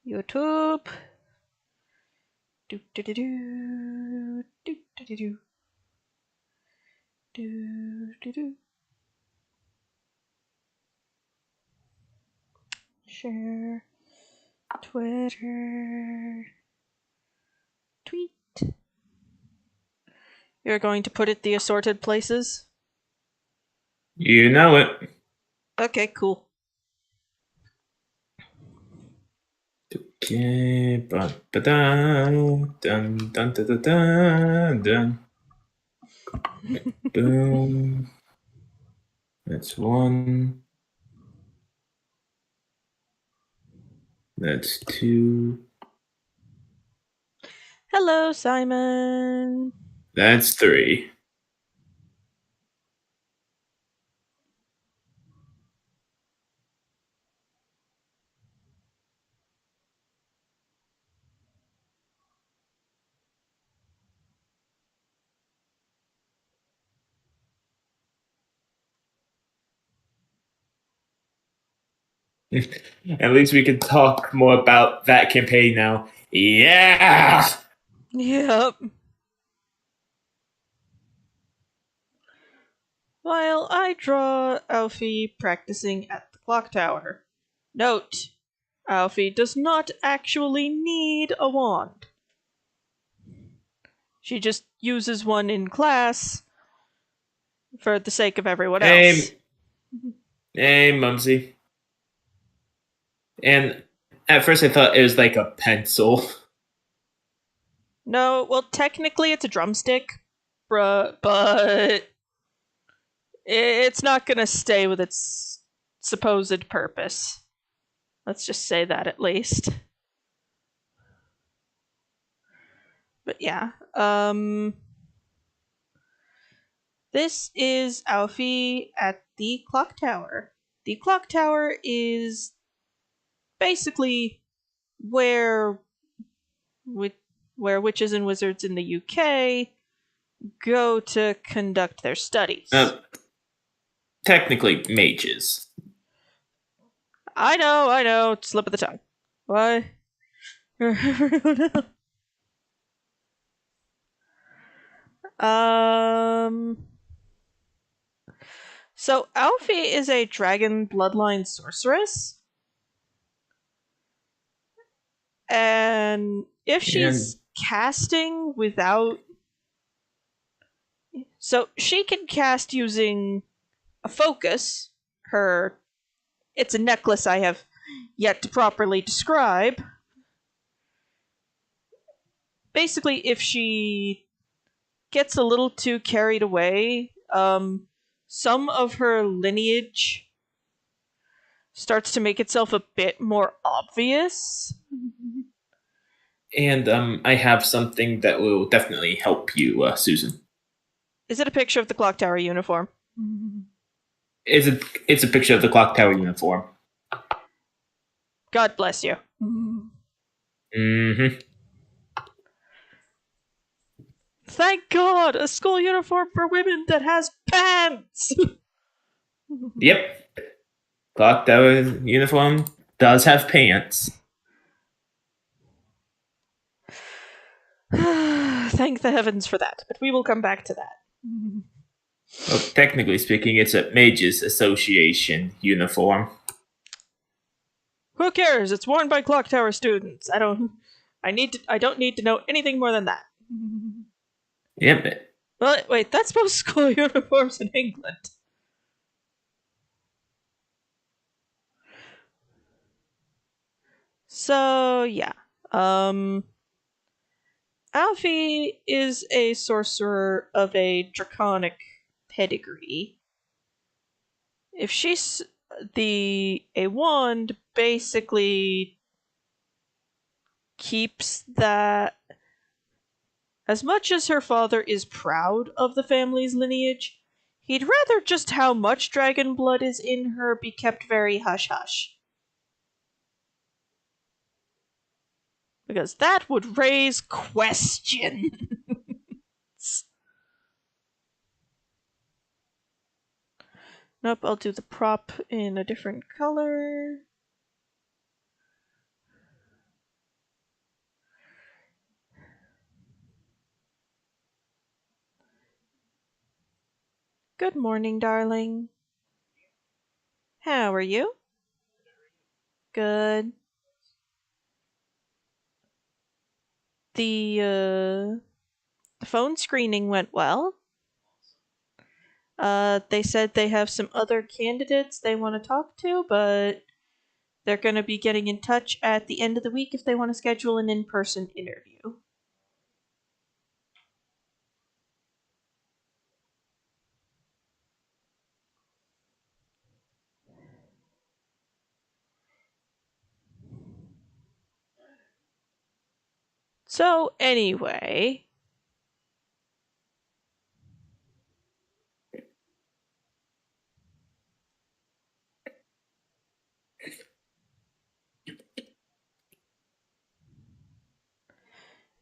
YouTube. Do do do do do do do do do do do. Share. Twitter. Tweet. You're going to put it the assorted places? You know it. Okay, cool. Okay, dun dun dun dun dun dun. Boom. That's one. That's two. Hello, Simon. That's three. At least we can talk more about that campaign now. Yeah! Yep. While I draw Aoife practicing at the clock tower. Note, Aoife does not actually need a wand. She just uses one in class for the sake of everyone else. Hey, hey, Mumsy. And at first I thought it was like a pencil. No, well, technically it's a drumstick, but it's not gonna stay with its supposed purpose. Let's just say that at least. But yeah, this is Aoife at the clock tower. The clock tower is basically where where witches and wizards in the UK go to conduct their studies. Uh, Technically, mages. I know, slip of the tongue. What? um. So Aoife is a dragon bloodline sorceress, and if And she's casting without, so she can cast using a focus. Her, it's a necklace I have yet to properly describe. Basically, if she gets a little too carried away, some of her lineage starts to make itself a bit more obvious. I have something that will definitely help you, Susan. Is it a picture of the clock tower uniform? It's a picture of the clock tower uniform. God bless you. Mm-hmm. Thank God, a school uniform for women that has pants. Yep. Clock tower uniform does have pants. Thank the heavens for that, but we will come back to that. Well, technically speaking, it's a Mages Association uniform. Who cares? It's worn by clock tower students. I don't need to know anything more than that. Yep. Well, wait, that's most school uniforms in England. So yeah, Alfie is a sorcerer of a draconic pedigree. If she's the a wand, basically keeps that. As much as her father is proud of the family's lineage, he'd rather just how much dragon blood is in her be kept very hush hush. Because that would raise questions. Nope, I'll do the prop in a different color. Good morning, darling. How are you? Good. The phone screening went well. They said they have some other candidates they want to talk to, but they're going to be getting in touch at the end of the week if they want to schedule an in-person interview. So, anyway,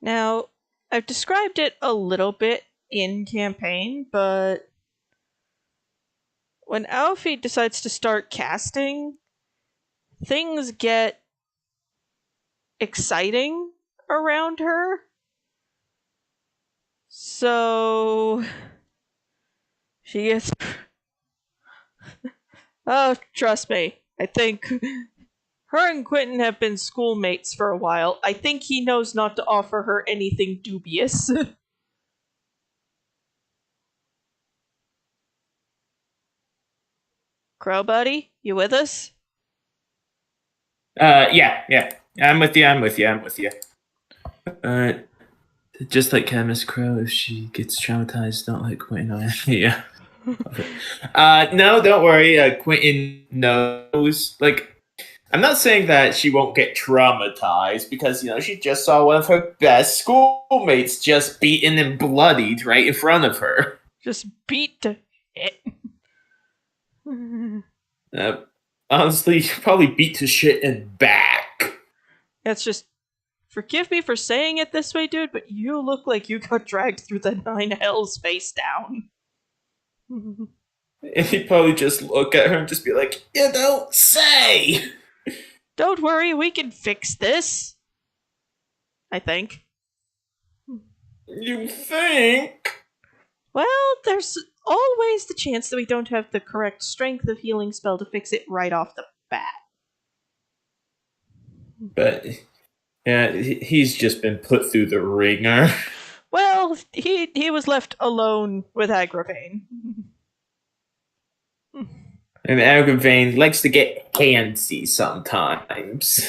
now I've described it a little bit in campaign, but when Aoife decides to start casting, things get exciting around her. So she gets. Oh, trust me. I think her and Quentin have been schoolmates for a while. I think he knows not to offer her anything dubious. Crow buddy, you with us? Yeah. I'm with you. I'm with you. Uh, just like Miss Crow, if she gets traumatized, don't like Quentin on yeah. No, don't worry. Quentin knows. Like, I'm not saying that she won't get traumatized because she just saw one of her best schoolmates just beaten and bloodied right in front of her. Just beat to it. Uh, Honestly, probably beat to shit and back. That's just. Forgive me for saying it this way, dude, but you look like you got dragged through the nine hells face down. And he'd probably just look at her and just be like, "You don't say." Don't worry, we can fix this. I think. You think? Well, there's always the chance that we don't have the correct strength of healing spell to fix it right off the bat. But yeah, he's just been put through the ringer. Well, he was left alone with Agravain. And Agravain likes to get handsy sometimes.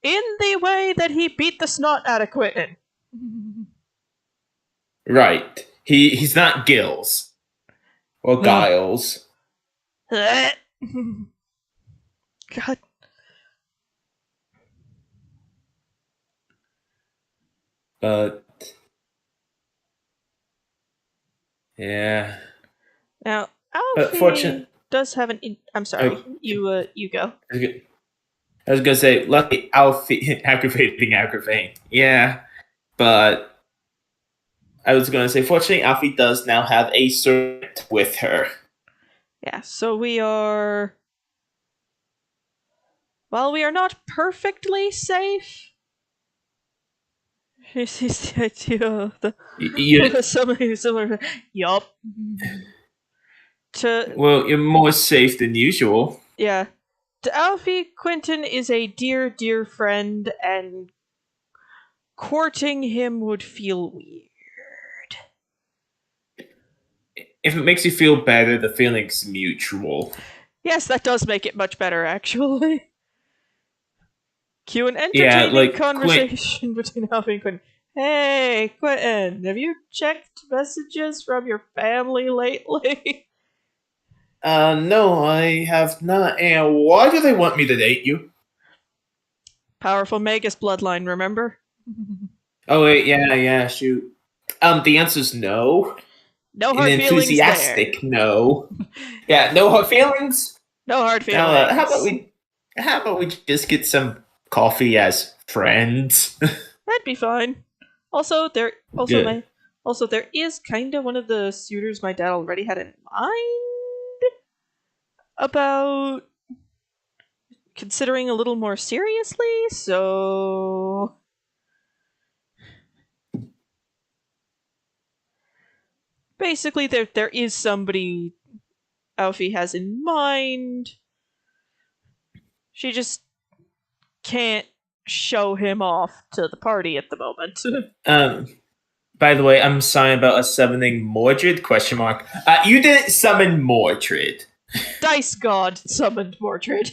In the way that he beat the snot out of Quentin. Right. He's not Gills. Or Giles. God. But yeah. Now, But fortunate. Alfie does have an. I'm sorry. Oh, You go. I was gonna say, lucky Alfie aggravating. Yeah, but I was gonna say, fortunately, Alfie does now have a servant with her. Yeah. So we are. While we are not perfectly safe. You, Similar. Yup. To well, you're more safe than usual. yeah. To Alfie, Quentin is a dear, dear friend, and courting him would feel weird. If it makes you feel better, the feeling's mutual. Yes, that does make it much better, actually. Cue an Yeah, entertaining like conversation between Alfie and Quentin. Hey, Quentin, have you checked messages from your family lately? No, I have not. And why do they want me to date you? Powerful Magus bloodline, remember? Oh wait, yeah, shoot. The answer's no. No An hard feelings there. enthusiastic no. Yeah, no hard feelings. No hard Now, feelings. how about we just get some coffee as friends? That'd be fine. Also, Good. there is kind of one of the suitors my dad already had in mind about considering a little more seriously. So basically there is somebody Aoife has in mind. She just can't show him off to the party at the moment. Um, by the way, I'm sorry about us summoning Mordred? Question mark. You didn't summon Mordred. Dice God summoned Mordred.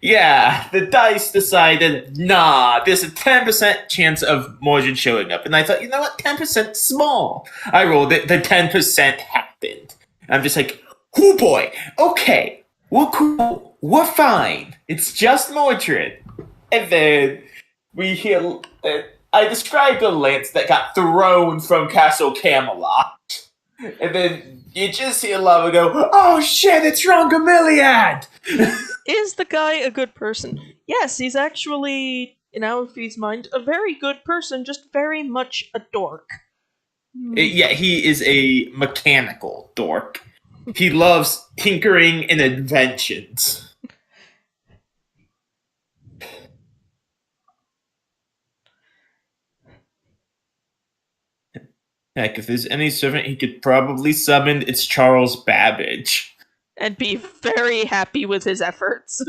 Yeah, the dice decided, nah, there's a 10% chance of Mordred showing up. And I thought, you know what, 10% small. I rolled it, the 10% happened. I'm just like, oh boy, okay, we're cool, we're fine. It's just Mordred. And then we hear, I described a lance that got thrown from Castle Camelot. And then you just hear Lava go, oh shit, it's Rongamiliad! Is the guy a good person? Yes, he's actually, in Aoife's mind, a very good person, just very much a dork. Yeah, he is a mechanical dork. He loves tinkering and inventions. Heck, if there's any servant he could probably summon, it's Charles Babbage. And be very happy with his efforts.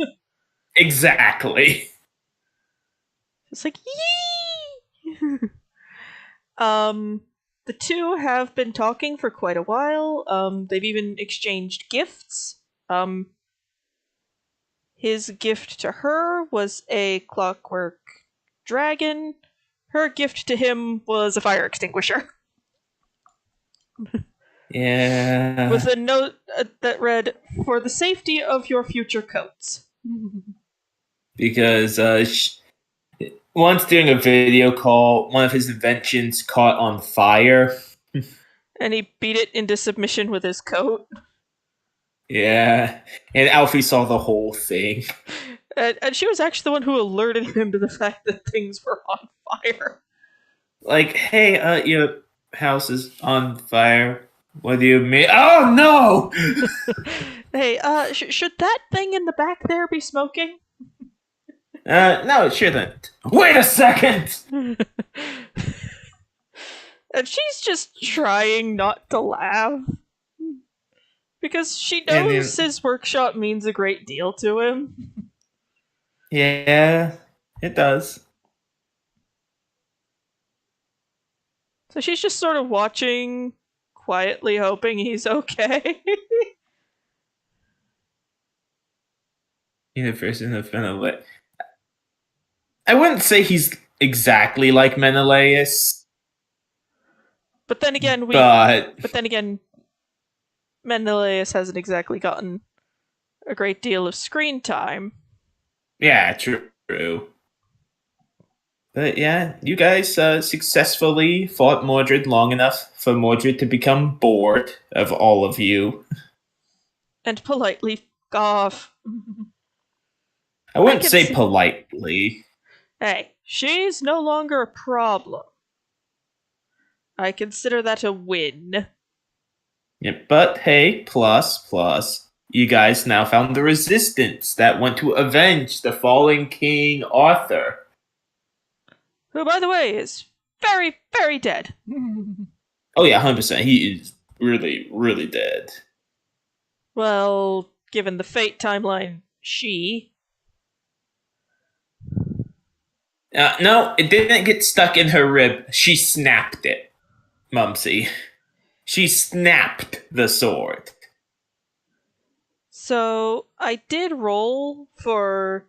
Exactly. It's like, yee! The two have been talking for quite a while. They've even exchanged gifts. His gift to her was a clockwork dragon. Her gift to him was a fire extinguisher. Yeah. With a note that read, "For the safety of your future coats." Because once during a video call, one of his inventions caught on fire. And he beat it into submission with his coat. Yeah. And Alfie saw the whole thing. And she was actually the one who alerted him to the fact that things were on fire. Like, hey, your house is on fire. What do you mean? Oh no! Hey, should that thing in the back there be smoking? No, it shouldn't. Wait a second! And she's just trying not to laugh. Because she knows his workshop means a great deal to him. Yeah, it does. So she's just sort of watching, quietly hoping he's okay. Universe in the Menelaus. I wouldn't say he's exactly like Menelaus. But then again, Menelaus hasn't exactly gotten a great deal of screen time. Yeah, true. But yeah, you guys successfully fought Mordred long enough for Mordred to become bored of all of you. And politely off. I wouldn't say politely. Hey, she's no longer a problem. I consider that a win. Yeah, but hey, plus, you guys now found the resistance that went to avenge the fallen King Arthur. Who, by the way, is very, very dead. Oh yeah, 100%. He is really, really dead. Well, given the fate timeline, she... No, it didn't get stuck in her rib. She snapped it, Mumsy. She snapped the sword. So, I did roll for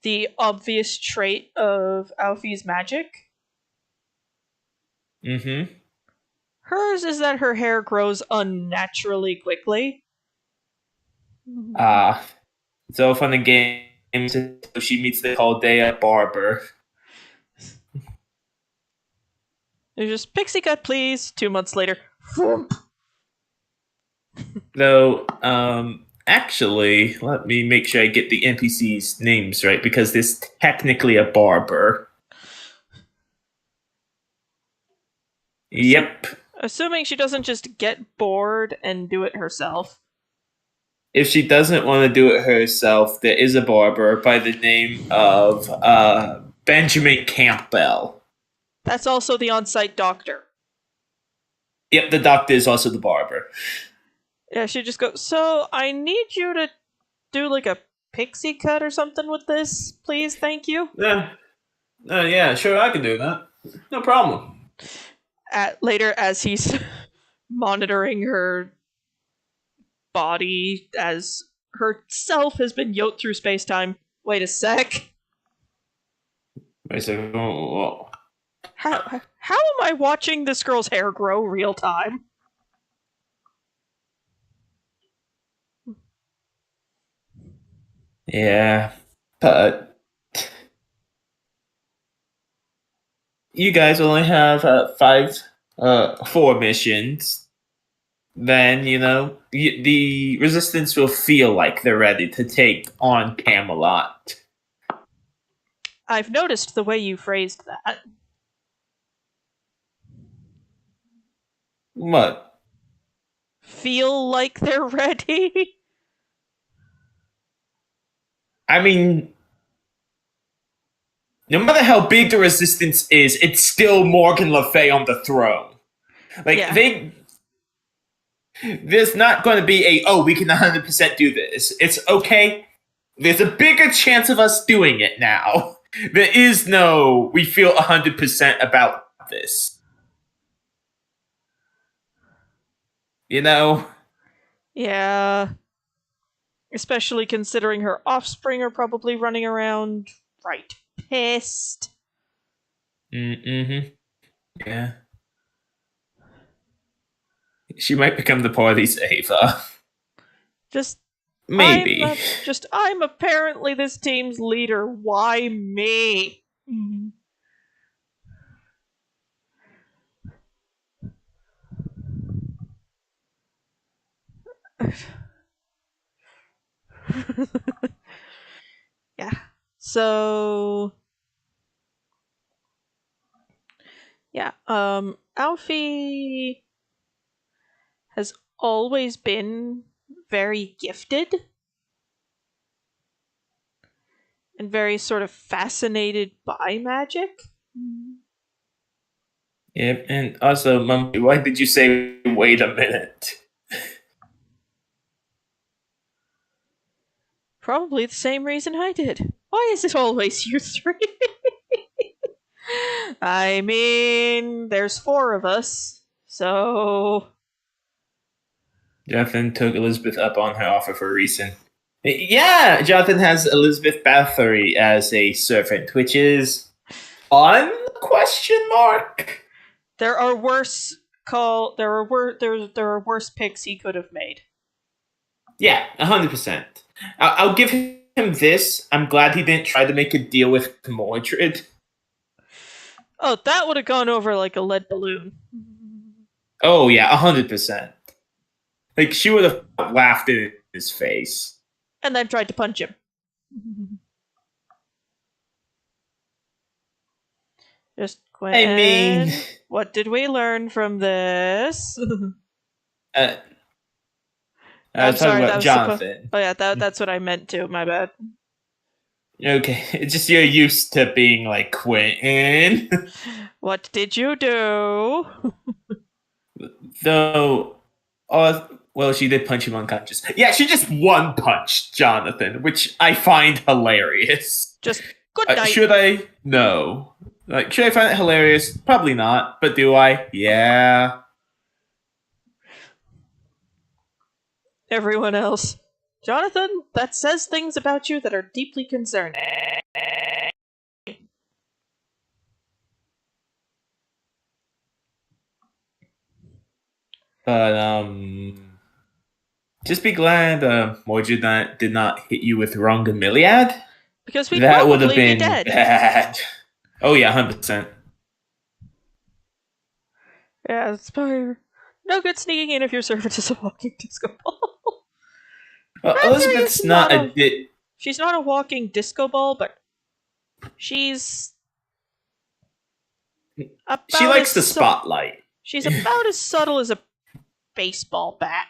the obvious trait of Aoife's magic. Mm-hmm. Hers is that her hair grows unnaturally quickly. So fun and games until she meets the Chaldea barber. It's just, pixie cut, please. 2 months later. Though, actually, let me make sure I get the NPCs' names right, because there's technically a barber. Yep. Assuming she doesn't just get bored and do it herself. If she doesn't want to do it herself, there is a barber by the name of Benjamin Campbell. That's also the on-site doctor. Yep, the doctor is also the barber. Yeah, she just goes, so I need you to do like a pixie cut or something with this, please, thank you. Yeah, yeah, sure, I can do that. No problem. Later, as he's monitoring her body as herself has been yoked through space time. Wait a sec. I said, oh. How am I watching this girl's hair grow real time? Yeah, but you guys only have four missions. Then the resistance will feel like they're ready to take on Camelot. I've noticed the way you phrased that. What? Feel like they're ready? I mean, no matter how big the resistance is, it's still Morgan Le Fay on the throne. Like Yeah. there's not going to be we can 100% do this. It's okay. There's a bigger chance of us doing it now. There is no we feel 100% about this. You know? Yeah. Especially considering her offspring are probably running around right pissed. Mm-hmm. Yeah. She might become the party's Ava. Just Maybe. I'm apparently this team's leader. Why me? Yeah. So yeah, Alfie has always been very gifted and very sort of fascinated by magic. Yep, and also, Mummy, why did you say, wait a minute? Probably the same reason I did. Why is it always you three? I mean, there's four of us, so. Jonathan took Elizabeth up on her offer for a reason. Yeah, Jonathan has Elizabeth Bathory as a servant, which is on question mark. There are worse there are worse picks he could have made. Yeah, 100%. I'll give him this. I'm glad he didn't try to make a deal with Mordred. Oh, that would have gone over like a lead balloon. Oh yeah, 100%. Like she would have laughed in his face. And then tried to punch him. Just Quentin. I mean, what did we learn from this? I was talking about Jonathan. Oh yeah, that's what I meant too. My bad. Okay, it's just you're used to being like Quentin. What did you do? Though, well, she did punch him unconscious. Yeah, she just one punched Jonathan, which I find hilarious. Just good night. Should I? No. Like, should I find it hilarious? Probably not. But do I? Yeah. Everyone else. Jonathan, that says things about you that are deeply concerning. But just be glad Mordred did not hit you with Rongamiliad. Because we'd that would probably have been be dead. bad. Oh yeah, 100%. Yeah, it's probably no good sneaking in if your servant is a walking disco ball. Elizabeth's not a bit. She's not a walking disco ball, but she's about she likes the spotlight. She's about as subtle as a baseball bat.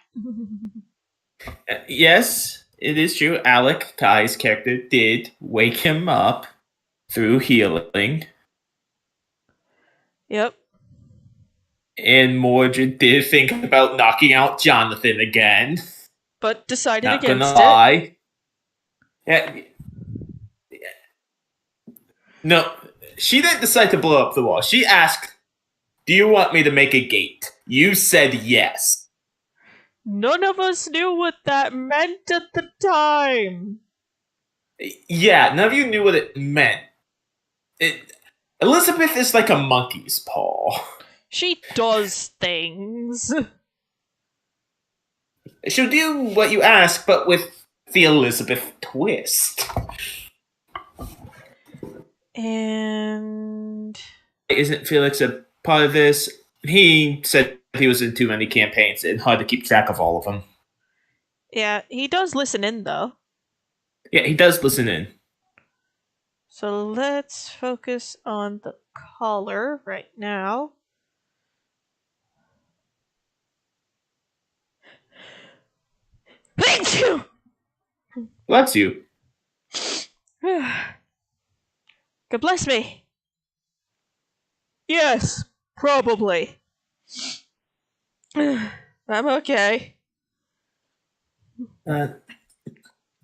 Yes, it is true. Alec, Kai's character, did wake him up through healing. Yep. And Mordred did think about knocking out Jonathan again. but decided Not gonna against it. lie. Yeah, no, she didn't decide to blow up the wall. She asked, "Do you want me to make a gate?" You said yes. None of us knew what that meant at the time. Yeah, none of you knew what it meant. It, Elizabeth is like a monkey's paw. She does things. She'll do what you ask, but with the Elizabeth twist. And Isn't Felix a part of this? He said he was in too many campaigns and hard to keep track of all of them. yeah, he does listen in though. Yeah, he does listen in. So let's focus on the collar right now. Thank you! Bless you. God bless me. Yes, probably. I'm okay. Uh,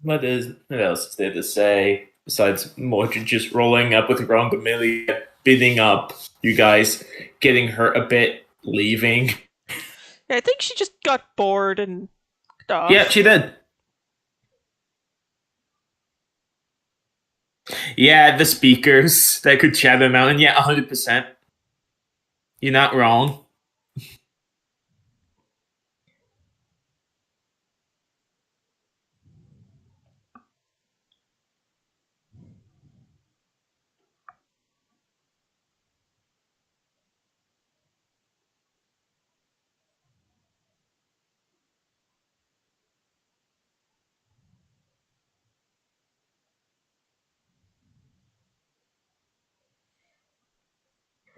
what else is there to say besides Mordred just rolling up with Rongamillia, bidding up you guys, getting her a bit, leaving? Yeah, I think she just got bored and Yeah, off. she did. Yeah, the speakers that could chatter mountain. Yeah, 100%. You're not wrong.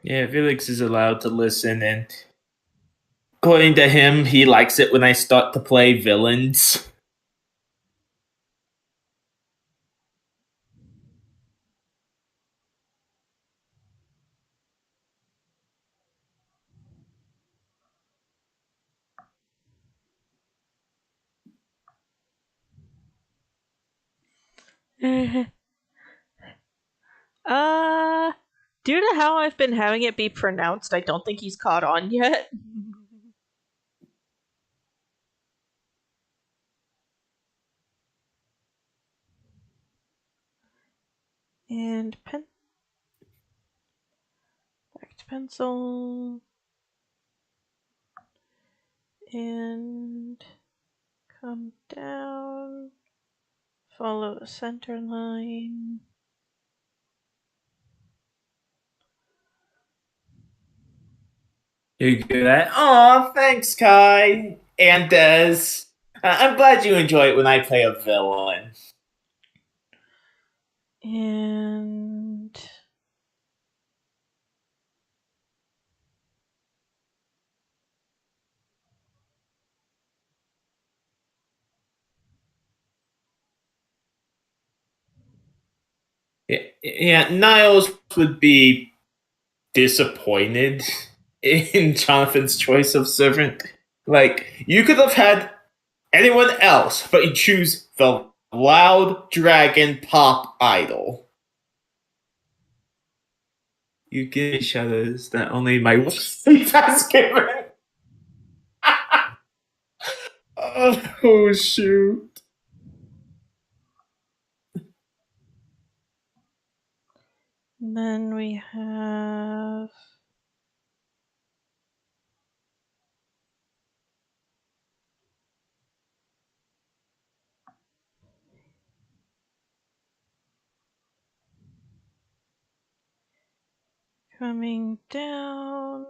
Yeah, Felix is allowed to listen, and according to him, he likes it when I start to play villains. uh, due to how I've been having it be pronounced, I don't think he's caught on yet. And back to pencil. And come down. Follow the center line. You're good at. Aw, thanks, Kai and Des. I'm glad you enjoy it when I play a villain. And Yeah, Niles would be disappointed in Jonathan's choice of servant. Like, you could have had anyone else, but you choose the loud dragon pop idol. You give me shadows that only my wife has given. Oh, shoot. then we have coming down.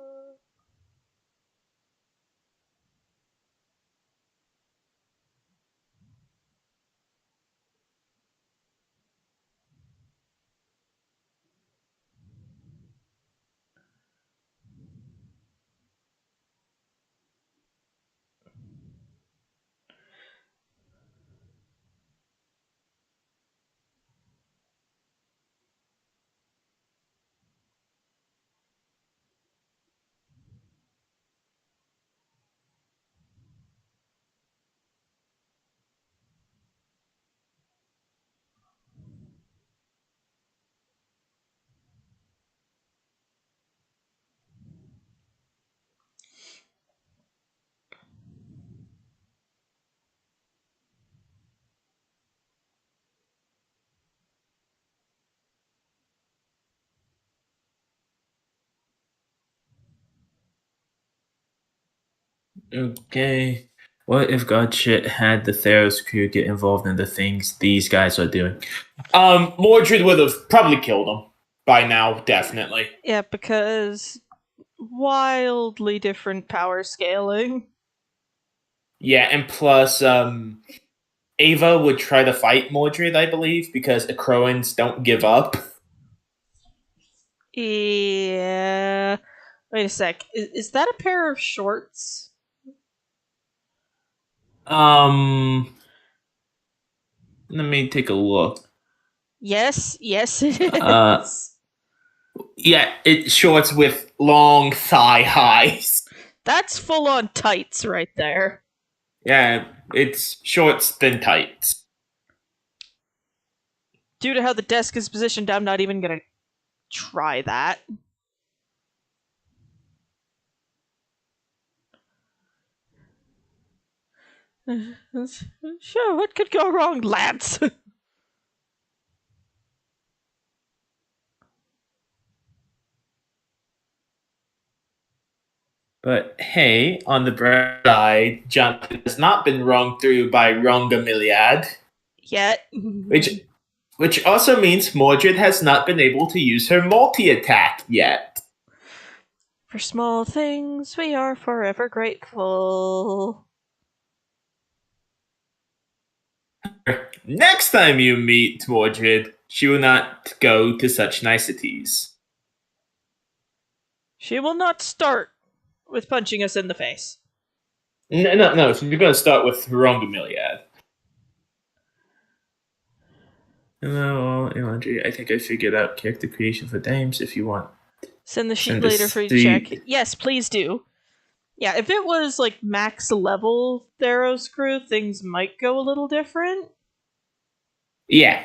Okay. What if God shit had the Theros crew get involved in the things these guys are doing? Mordred would have probably killed him by now, definitely. Yeah, because wildly different power scaling. Yeah, and plus, Ava would try to fight Mordred, I believe, because Acroans don't give up. Yeah. Wait a sec. Is that a pair of shorts? Um, Let me take a look. Yes, it Uh, is. yeah, it shorts with long thigh highs. That's full on tights right there. Yeah, it's shorts than tights. Due to how the desk is positioned, I'm not even gonna try that. Sure, what could go wrong, lads? But hey, on the bright side, Jonathan has not been rung through by Rongamiliad, Yet. which which also means Mordred has not been able to use her multi-attack yet. For small things, we are forever grateful. Next time you meet Mordred, she will not go to such niceties. She will not start with punching us in the face. No. So you're going to start with Rongamiliad. Hello, Andrea. I think I figured out character creation for dames. If you want, Send the sheet send later this for you to check. to. Yes, please do. Yeah, if it was like max level Theros crew, things might go a little different. Yeah,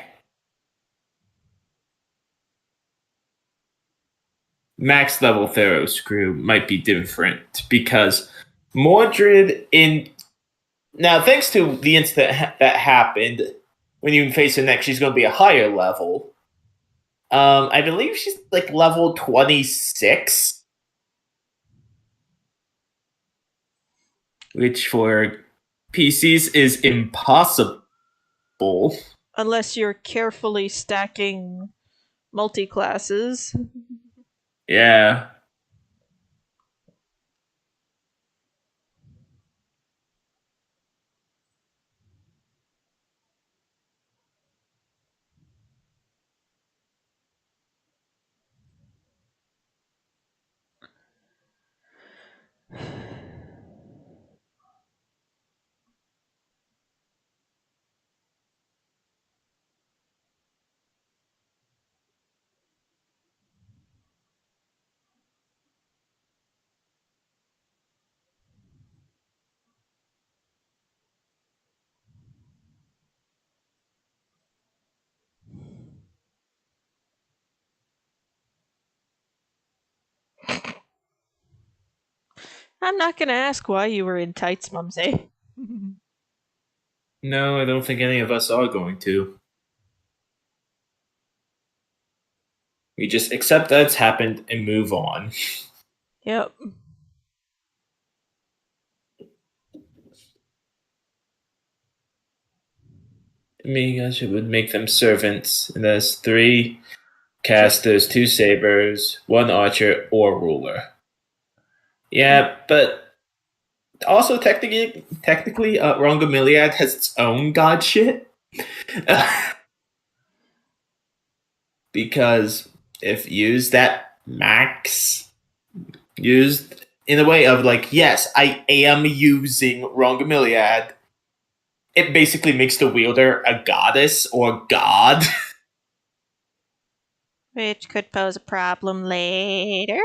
max level Theros crew might be different because Mordred in now, thanks to the incident that happened, when you face her next, she's going to be a higher level. I believe she's like level 26, which for PCs is impossible. Unless you're carefully stacking multi classes. Yeah. I'm not gonna ask why you were in tights, Mumsy. No, I don't think any of us are going to. We just accept that it's happened and move on. Yep. I mean, I guess it would make them servants, and there's 3 Sure. casters, 2 sabers, 1 archer, or ruler. Yeah. Yeah, but also technically, Rongamiliad has its own god shit. Because if used at max, used in a way of like, yes, I am using Rongamiliad, it basically makes the wielder a goddess or god. Which could pose a problem later.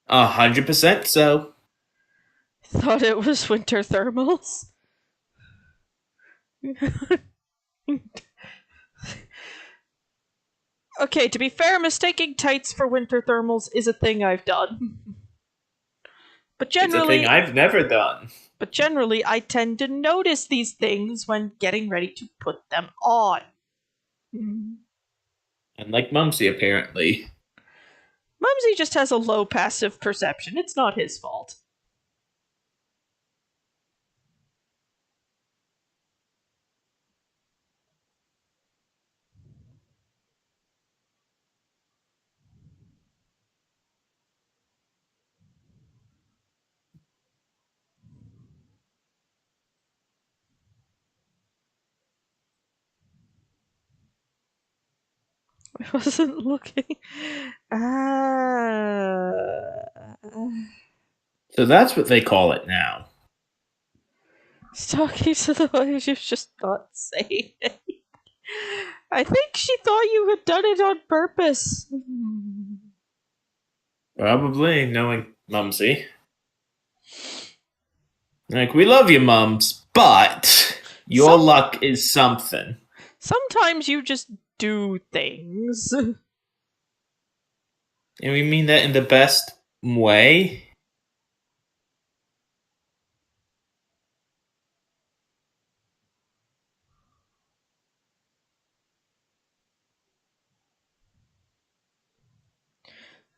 100% so. Thought it was winter thermals. Okay, to be fair, mistaking tights for winter thermals is a thing I've done. But It's a thing generally, I've never done. I tend to notice these things when getting ready to put them on. Unlike Mumsy, apparently. Mumsy just has a low passive perception. It's not his fault. I wasn't looking. Ah. So that's what they call it now. Talking to the wife, you just not saying it. I think she thought you had done it on purpose. Probably, knowing Mumsy. Like, we love you, Mums, but your Some luck is something. sometimes you just do things. And we mean that in the best way.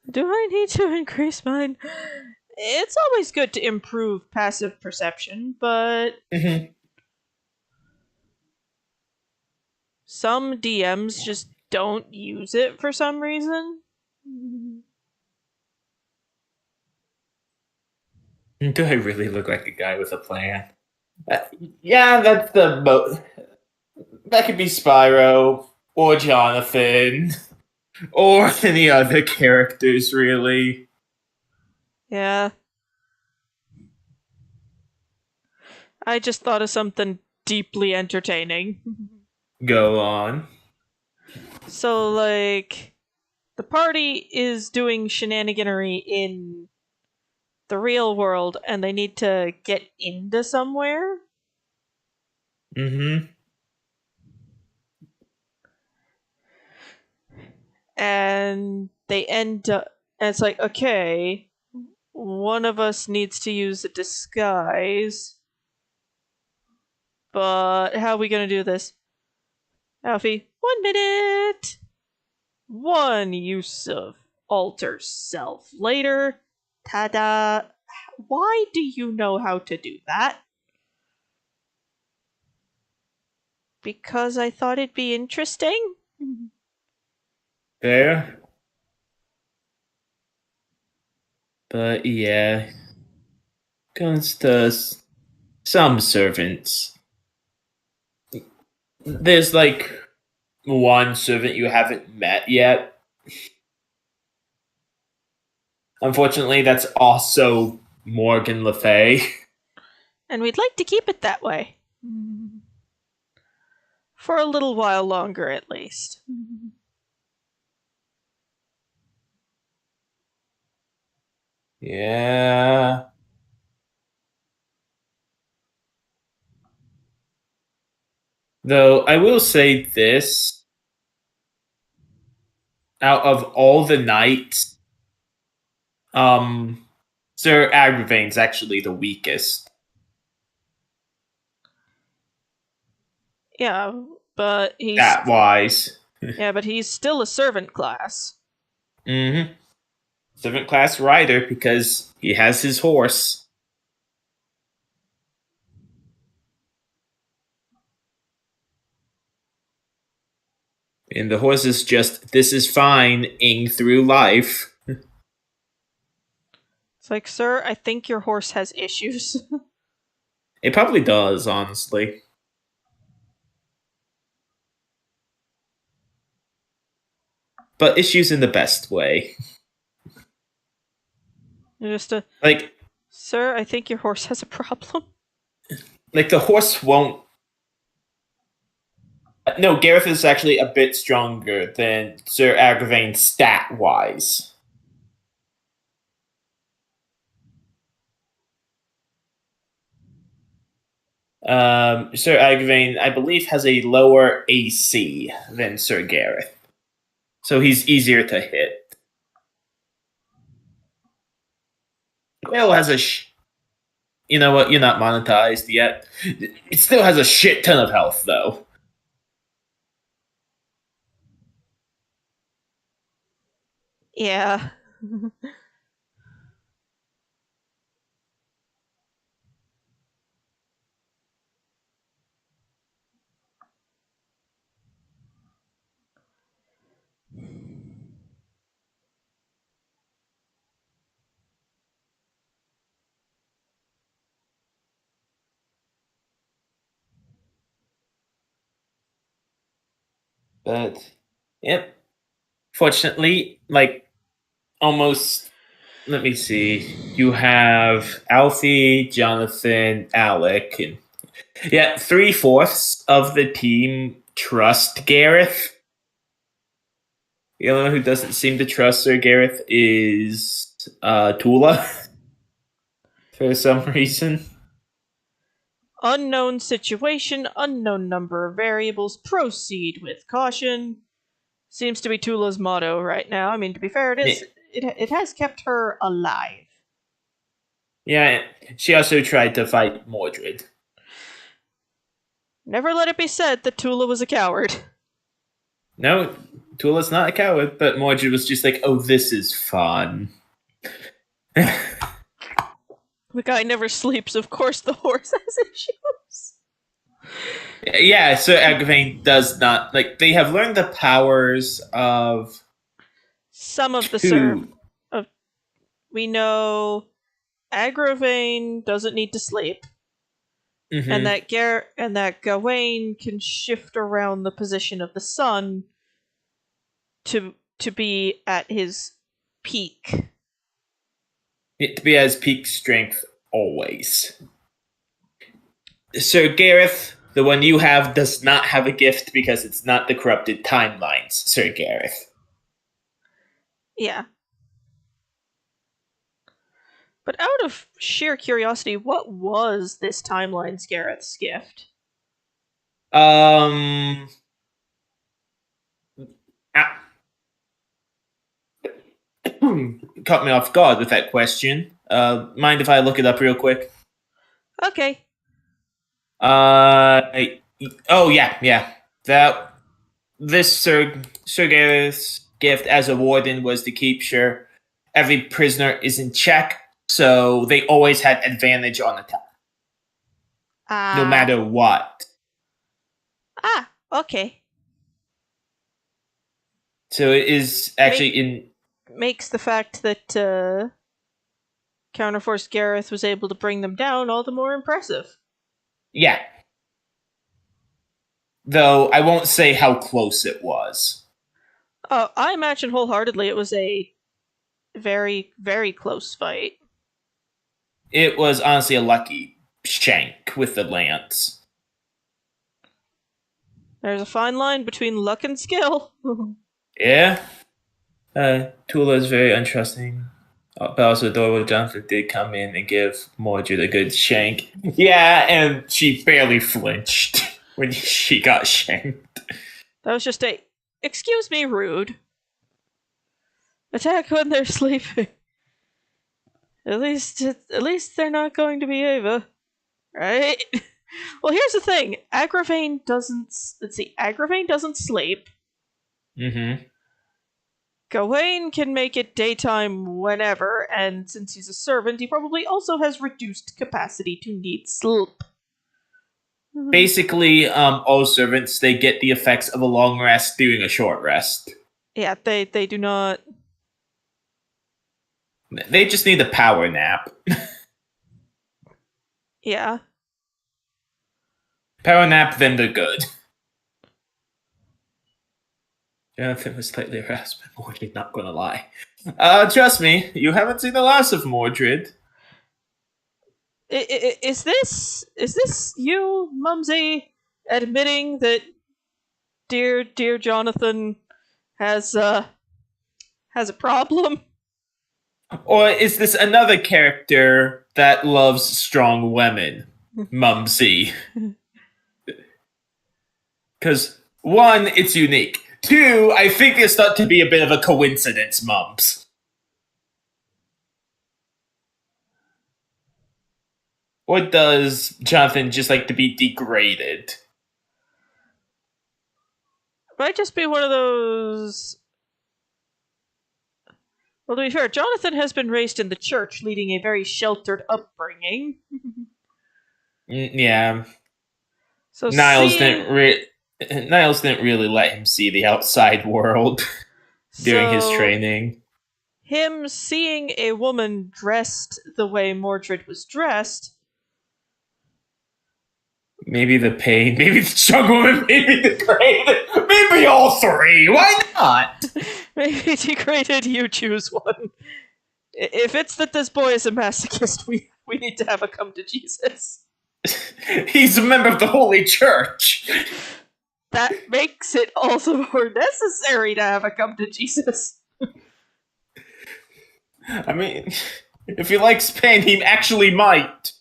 Do I need to increase mine? It's always good to improve passive perception, but Mhm. some DMs just don't use it for some reason. Do I really look like a guy with a plan? Uh, yeah, that's the that could be Spyro or Jonathan or any other characters, really. Yeah, I just thought of something deeply entertaining. Go on. So, like, the party is doing shenaniganery in the real world and they need to get into somewhere. Mm-hmm. And they end up. And it's like, okay, one of us needs to use a disguise. But how are we going to do this? Alfie, 1 minute! One use of alter self. Later, ta da! Why do you know how to do that? Because I thought it'd be interesting? Fair. But yeah, comes to some servants. There's like one servant you haven't met yet. Unfortunately, that's also Morgan Le Fay. And we'd like to keep it that way. For a little while longer, at least. Yeah. Though I will say this, out of all the knights, Sir Agravain's actually the weakest. Yeah, but That wise. he's still a servant class. Mm-hmm. Seventh class rider because he has his horse. And the horse is just, this is fine, ing through life. It's like, sir, I think your horse has issues. It probably does, honestly. But issues in the best way. Just a, Like, sir, I think your horse has a problem. the horse won't. No, Gareth is actually a bit stronger than Sir Agravain stat wise. Sir Agravain, I believe, has a lower AC than Sir Gareth. So he's easier to hit. Quail has a. You know what? You're not monetized yet. It still has a shit ton of health, though. Yeah. But, yep. fortunately, like almost. Let me see. You have Alfie, Jonathan, Alec, and yeah, 3/4 of the team trust Gareth. The only one who doesn't seem to trust Sir Gareth is Tula for some reason. Unknown situation, unknown number of variables, proceed with caution. Seems to be Tula's motto right now. I mean, to be fair, it has kept her alive. Yeah, she also tried to fight Mordred. Never let it be said that Tula was a coward. No, Tula's not a coward, but Mordred was just like, oh, this is fun. The guy never sleeps. Of course, the horse has issues. Yeah, so Agravain does not like. They have learned the powers of Some of the two. we know Agravain doesn't need to sleep, and that Gawain can shift around the position of the sun to be at his peak. To be at his peak strength always. Sir Gareth, the one you have, does not have a gift because it's not the corrupted timelines, Sir Gareth. Yeah. But out of sheer curiosity, what was this timeline's Gareth's gift? Ah. Caught me off guard with that question. Mind if I look it up real quick? Okay. Oh yeah. That this Sir Gareth's gift as a warden was to keep sure every prisoner is in check, so they always had advantage on attack, no matter what. Okay. So it is actually makes the fact that Counterforce Gareth was able to bring them down all the more impressive. Yeah. Though I won't say how close it was. Oh, I imagine wholeheartedly it was a very, very close fight. It was honestly a lucky shank with the lance. There's a fine line between luck and skill. Yeah. Tula is very untrusting. But also Dora Johnson did come in and give Mordred a good shank. Yeah, and she barely flinched when she got shanked. That was just a, excuse me, rude. Attack when they're sleeping. At least they're not going to be Ava, right? Well, here's the thing. Agravain doesn't. Let's see. Agravain doesn't sleep. Mm-hmm. Gawain can make it daytime whenever, and since he's a servant, he probably also has reduced capacity to need sleep. Basically, all servants, they get the effects of a long rest during a short rest. Yeah, they do not. They just need a power nap. Yeah. Power nap, then they're good. Jonathan was slightly harassed by Mordred, not gonna lie. Trust me, you haven't seen the last of Mordred. Is this you, Mumsy, admitting that dear Jonathan has a problem? Or is this another character that loves strong women, Mumsy? Because, one, it's unique. Two, I think it's thought to be a bit of a coincidence, Mums. Or does Jonathan just like to be degraded? Might just be one of those. Well, to be fair, Jonathan has been raised in the church, leading a very sheltered upbringing. Yeah. So Niles didn't really let him see the outside world during his training. Him seeing a woman dressed the way Mordred was dressed. Maybe the pain, maybe the strong woman, maybe the pain, Maybe all three. Why not? Maybe degraded, you choose one. If it's that this boy is a masochist, we need to have a come to Jesus. He's a member of the Holy Church. That makes it also more necessary to have a come to Jesus. I mean, if he likes pain, he actually might.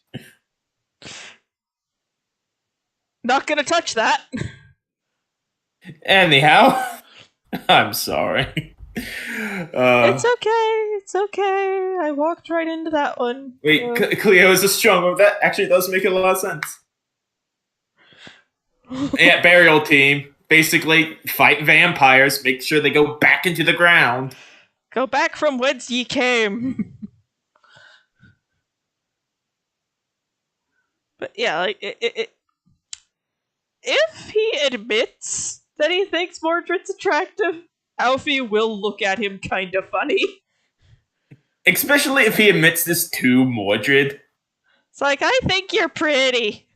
Not gonna touch that. Anyhow, I'm sorry. It's okay. It's okay. I walked right into that one. Wait, Cleo is a strong one. That actually does make a lot of sense. Yeah, burial team. Basically, fight vampires, make sure they go back into the ground. Go back from whence ye came. But yeah, like, if he admits that he thinks Mordred's attractive, Aoife will look at him kind of funny. Especially if he admits this to Mordred. It's like, I think you're pretty.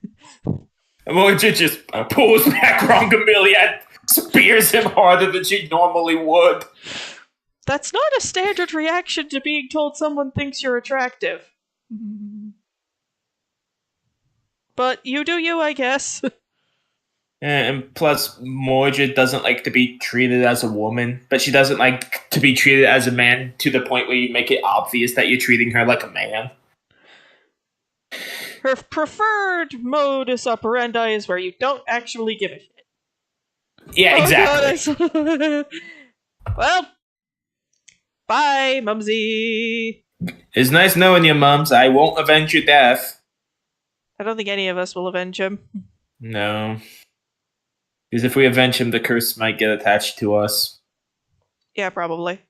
Mordred just pulls back Rongamillion, spears him harder than she normally would. That's not a standard reaction to being told someone thinks you're attractive. But you do you, I guess. And plus, Mordred doesn't like to be treated as a woman, but she doesn't like to be treated as a man to the point where you make it obvious that you're treating her like a man. Her preferred modus operandi is where you don't actually give a shit. Yeah, exactly. God, well, bye, Mumsy. It's nice knowing you, Mums. I won't avenge your death. I don't think any of us will avenge him. No. Because if we avenge him, the curse might get attached to us. Yeah, probably.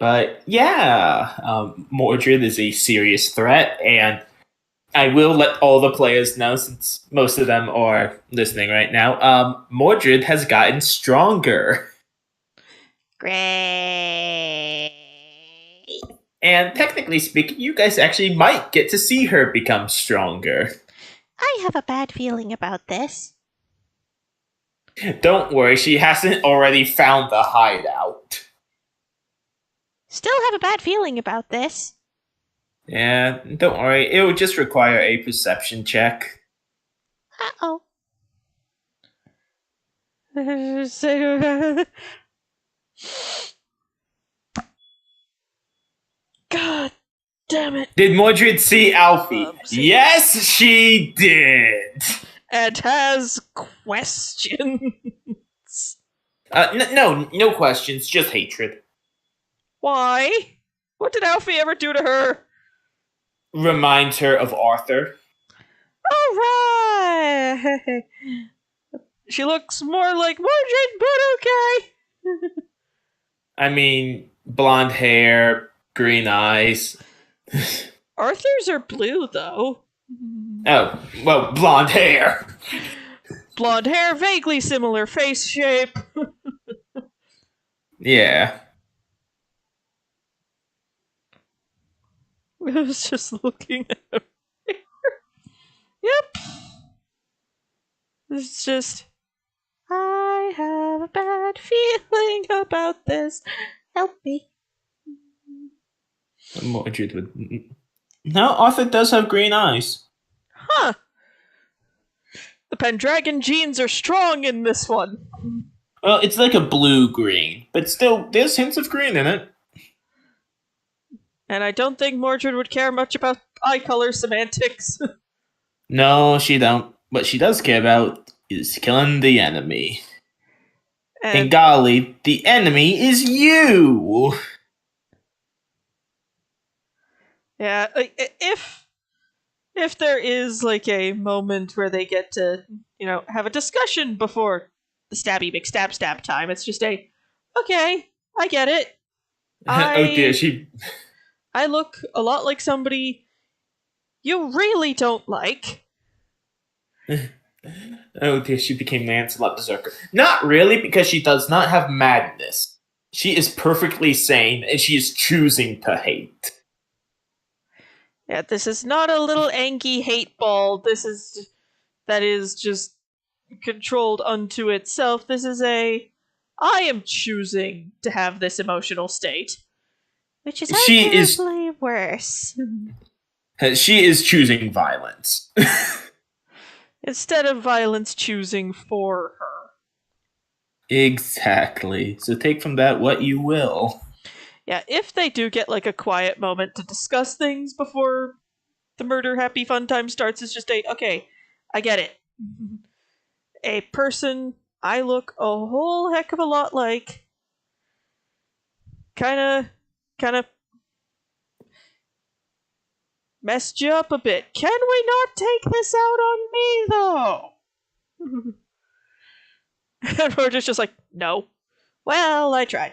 But yeah, Mordred is a serious threat, and I will let all the players know, since most of them are listening right now, Mordred has gotten stronger. Great. And technically speaking, you guys actually might get to see her become stronger. I have a bad feeling about this. Don't worry, she hasn't already found the hideout. Still have a bad feeling about this. Yeah, don't worry, it will just require a perception check. Uh-oh. God damn it. Did Mordred see Aoife? Yes, she did. And has questions. No questions, just hatred. Why? What did Aoife ever do to her? Reminds her of Arthur. Alright! She looks more like Mordred, but okay. I mean, blonde hair, green eyes. Arthur's are blue, though. Oh, well, blonde hair. Blonde hair, vaguely similar face shape. Yeah. I was just looking at her. Yep. It's just, I have a bad feeling about this. Help me. Mordred would. No, Arthur does have green eyes. Huh. The Pendragon genes are strong in this one. Well, it's like a blue-green, but still, there's hints of green in it. And I don't think Mordred would care much about eye color semantics. No, she don't. What she does care about is killing the enemy. And golly, the enemy is you! Yeah, if there is like a moment where they get to, have a discussion before the stabby McStab time, it's just okay, I get it. Oh dear, I look a lot like somebody you really don't like. Oh dear, she became Lancelot Berserker. Not really, because she does not have madness. She is perfectly sane, and she is choosing to hate. Yeah, this is not a little Anki hate ball. That is just controlled unto itself. This is I am choosing to have this emotional state. Which is She is arguably worse. she is choosing violence. Instead of violence choosing for her. Exactly. So take from that what you will. Yeah, if they do get like a quiet moment to discuss things before the murder happy fun time starts, it's just okay, I get it. A person I look a whole heck of a lot like kinda messed you up a bit. Can we not take this out on me though? And we're just like, no. Well, I tried.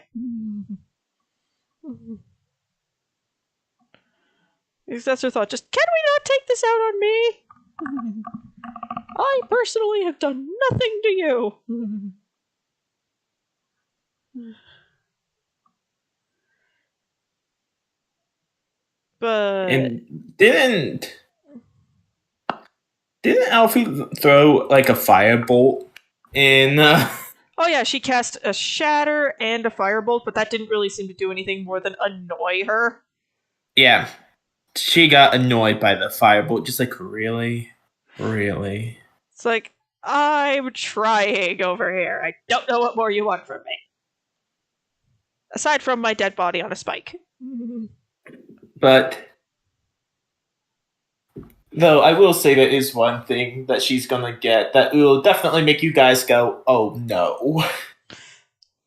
Because that's her thought. Just, can we not take this out on me? I personally have done nothing to you. But And didn't Alfie throw like a firebolt in oh yeah, she cast a shatter and a firebolt, but that didn't really seem to do anything more than annoy her. Yeah. She got annoyed by the firebolt, just like really? Really? It's like, I'm trying over here. I don't know what more you want from me. Aside from my dead body on a spike. But though I will say there is one thing that she's gonna get that will definitely make you guys go, oh no.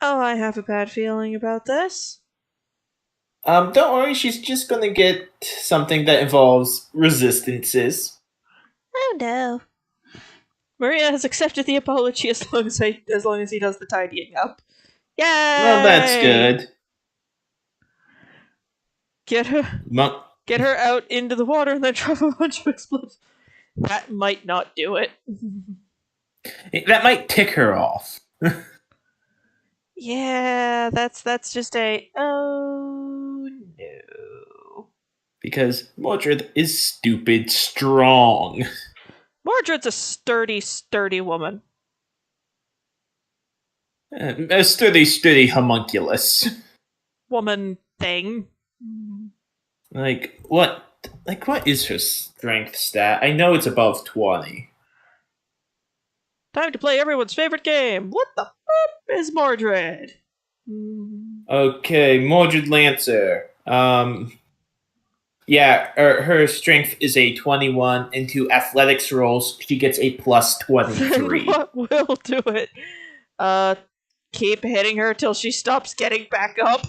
Oh, I have a bad feeling about this. Don't worry, she's just gonna get something that involves resistances. Oh no. Maria has accepted the apology as long as he does the tidying up. Yay! Well, that's good. Get her Monk. get her out into the water and then drop a bunch of explosives. That might not do it. That might tick her off. Yeah, that's just a oh no. Because Mordred is stupid strong. Mordred's a sturdy woman. A sturdy homunculus. Woman thing. What is her strength stat? I know it's above 20. Time to play everyone's favorite game. What the fuck is Mordred? Okay, Mordred Lancer. Yeah, her strength is a 21. Into athletics rolls, she gets a plus 23. What will do it? Keep hitting her till she stops getting back up.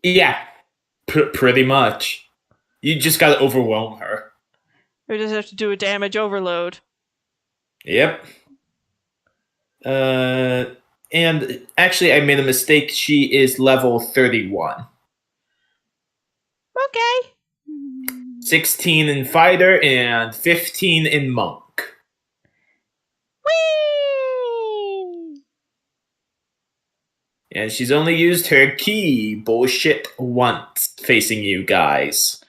Yeah, pretty much. You just gotta overwhelm her. We just have to do a damage overload. Yep. And actually, I made a mistake. She is level 31. Okay. 16 in fighter and 15 in monk. Whee! And she's only used her key bullshit once facing you guys.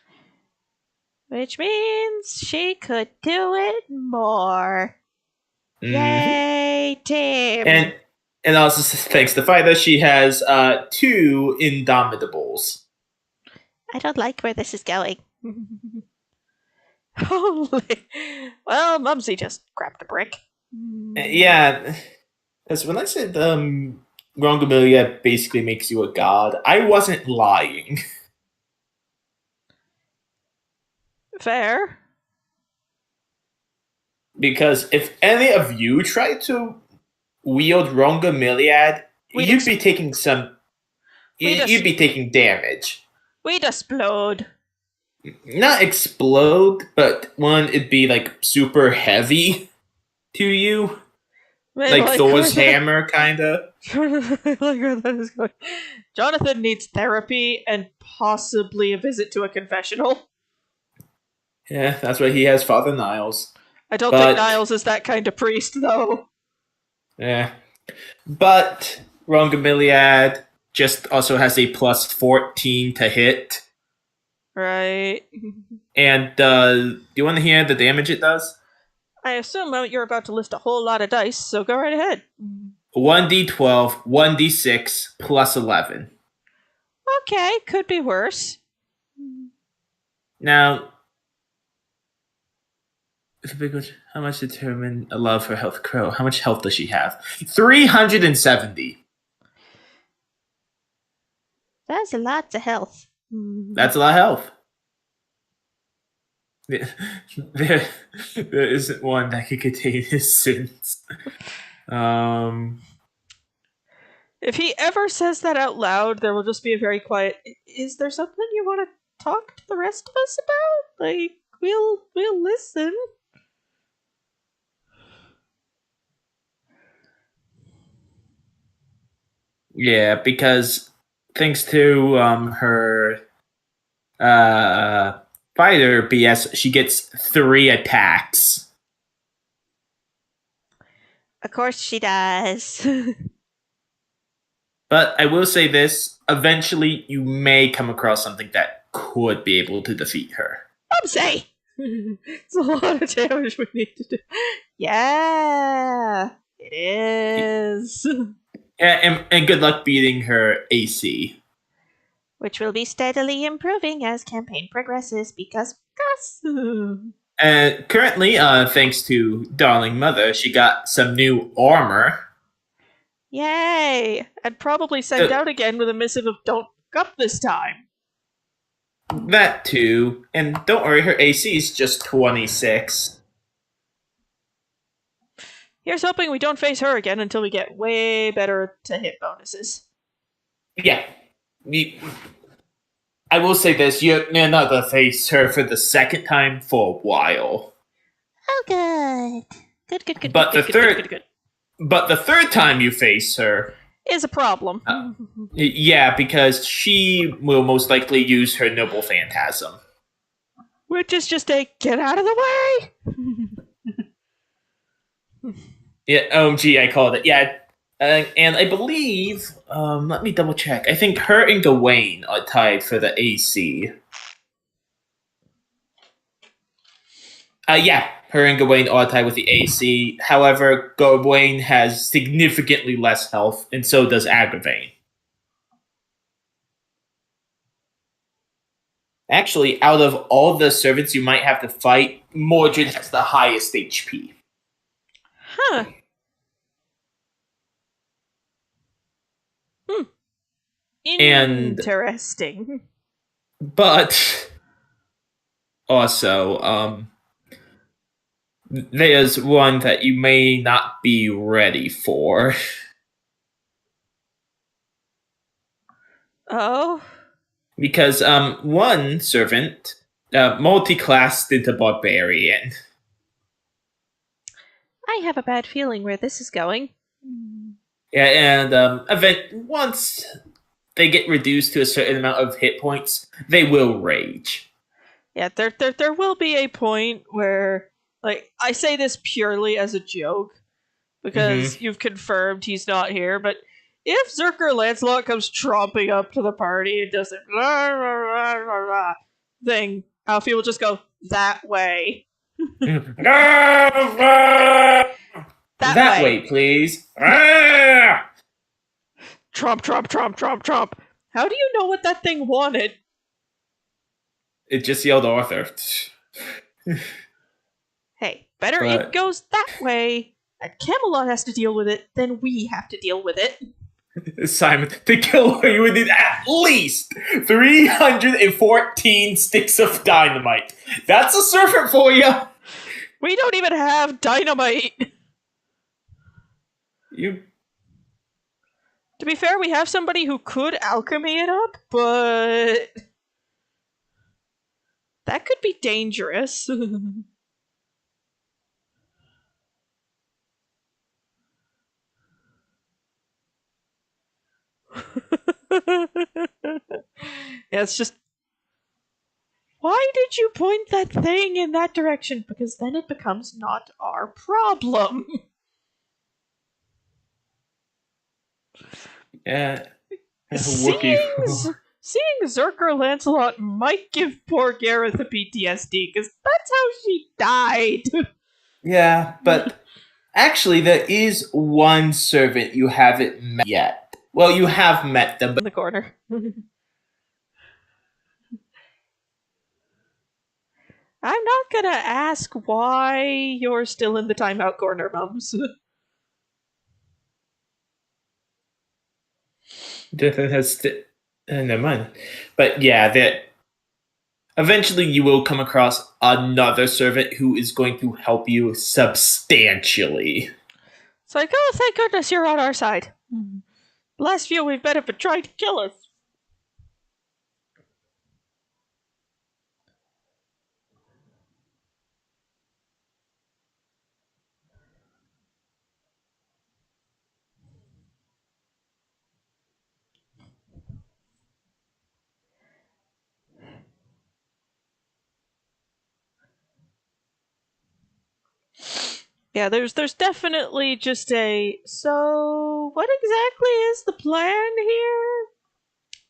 Which means she could do it more. Mm-hmm. Yay, team! And also thanks to fighter, she has 2 indomitables. I don't like where this is going. Holy. Well, Mumsy just grabbed a brick. Yeah. Because when I said Rongomilia basically makes you a god, I wasn't lying. Fair. Because if any of you tried to wield Rongomiliad, you'd be taking damage. We'd explode. Not explode, but one, it'd be like super heavy to you. Like Thor's hammer, kinda. Like where that is going. Jonathan needs therapy and possibly a visit to a confessional. Yeah, that's why he has Father Niles. I don't think Niles is that kind of priest, though. Yeah. But Rongomiliad just also has a plus 14 to hit. Right. And do you want to hear the damage it does? I assume you're about to list a whole lot of dice, so go right ahead. 1d12, 1d6, plus 11. Okay, could be worse. Now, how much determine a love for health crow? How much health does she have? 370. That's a lot of health. That's a lot of health. There isn't one that could contain his sins. If he ever says that out loud, there will just be a very quiet. Is there something you want to talk to the rest of us about? Like, we'll listen. Yeah, because thanks to her fighter BS, she gets 3 attacks. Of course she does. But I will say this: eventually, you may come across something that could be able to defeat her. Say, it's a lot of damage we need to do. Yeah, it is. And good luck beating her AC. Which will be steadily improving as campaign progresses because Gus. Currently, thanks to Darling Mother, she got some new armor. Yay! And probably sent out again with a missive of "Don't fuck up this time." That too. And don't worry, her AC is just 26. Here's hoping we don't face her again until we get way better to hit bonuses. Yeah. I will say this, you're not going to face her for the second time for a while. Oh, good. Good. But Good. But the third time you face her is a problem. Yeah, because she will most likely use her Noble Phantasm. Which is just a get out of the way! Yeah, OMG, I called it. Yeah, and I believe, let me double check. I think her and Gawain are tied for the AC. Yeah, her and Gawain are tied with the AC. However, Gawain has significantly less health, and so does Agravain. Actually, out of all the servants you might have to fight, Mordred has the highest HP. Huh. Interesting. But also, there's one that you may not be ready for. Oh? Because one servant multi-classed into barbarian. I have a bad feeling where this is going. Yeah, and once they get reduced to a certain amount of hit points, they will rage. Yeah, there will be a point where, like, I say this purely as a joke, because you've confirmed he's not here, but if Zerker Lancelot comes tromping up to the party and does it thing, Aoife will just go, that way. that way, please. Tromp. How do you know what that thing wanted? It just yelled Arthur. Hey, better it goes that way, and Camelot has to deal with it, then we have to deal with it. Simon, to kill her, you would need at least 314 sticks of dynamite. That's a servant for you. We don't even have dynamite. To be fair, we have somebody who could alchemy it up, but that could be dangerous. Yeah, it's just, why did you point that thing in that direction? Because then it becomes not our problem. Yeah. Seeing seeing Zerker Lancelot might give poor Gareth a PTSD, because that's how she died. Yeah, but actually, there is one servant you haven't met yet. Well, you have met them, In but the corner. I'm not gonna ask why you're still in the timeout corner, Mums. never mind. But yeah, that eventually you will come across another servant who is going to help you substantially. It's like, oh, thank goodness you're on our side. The last few we've met have been trying to kill us. Yeah, there's definitely just a, so what exactly is the plan here?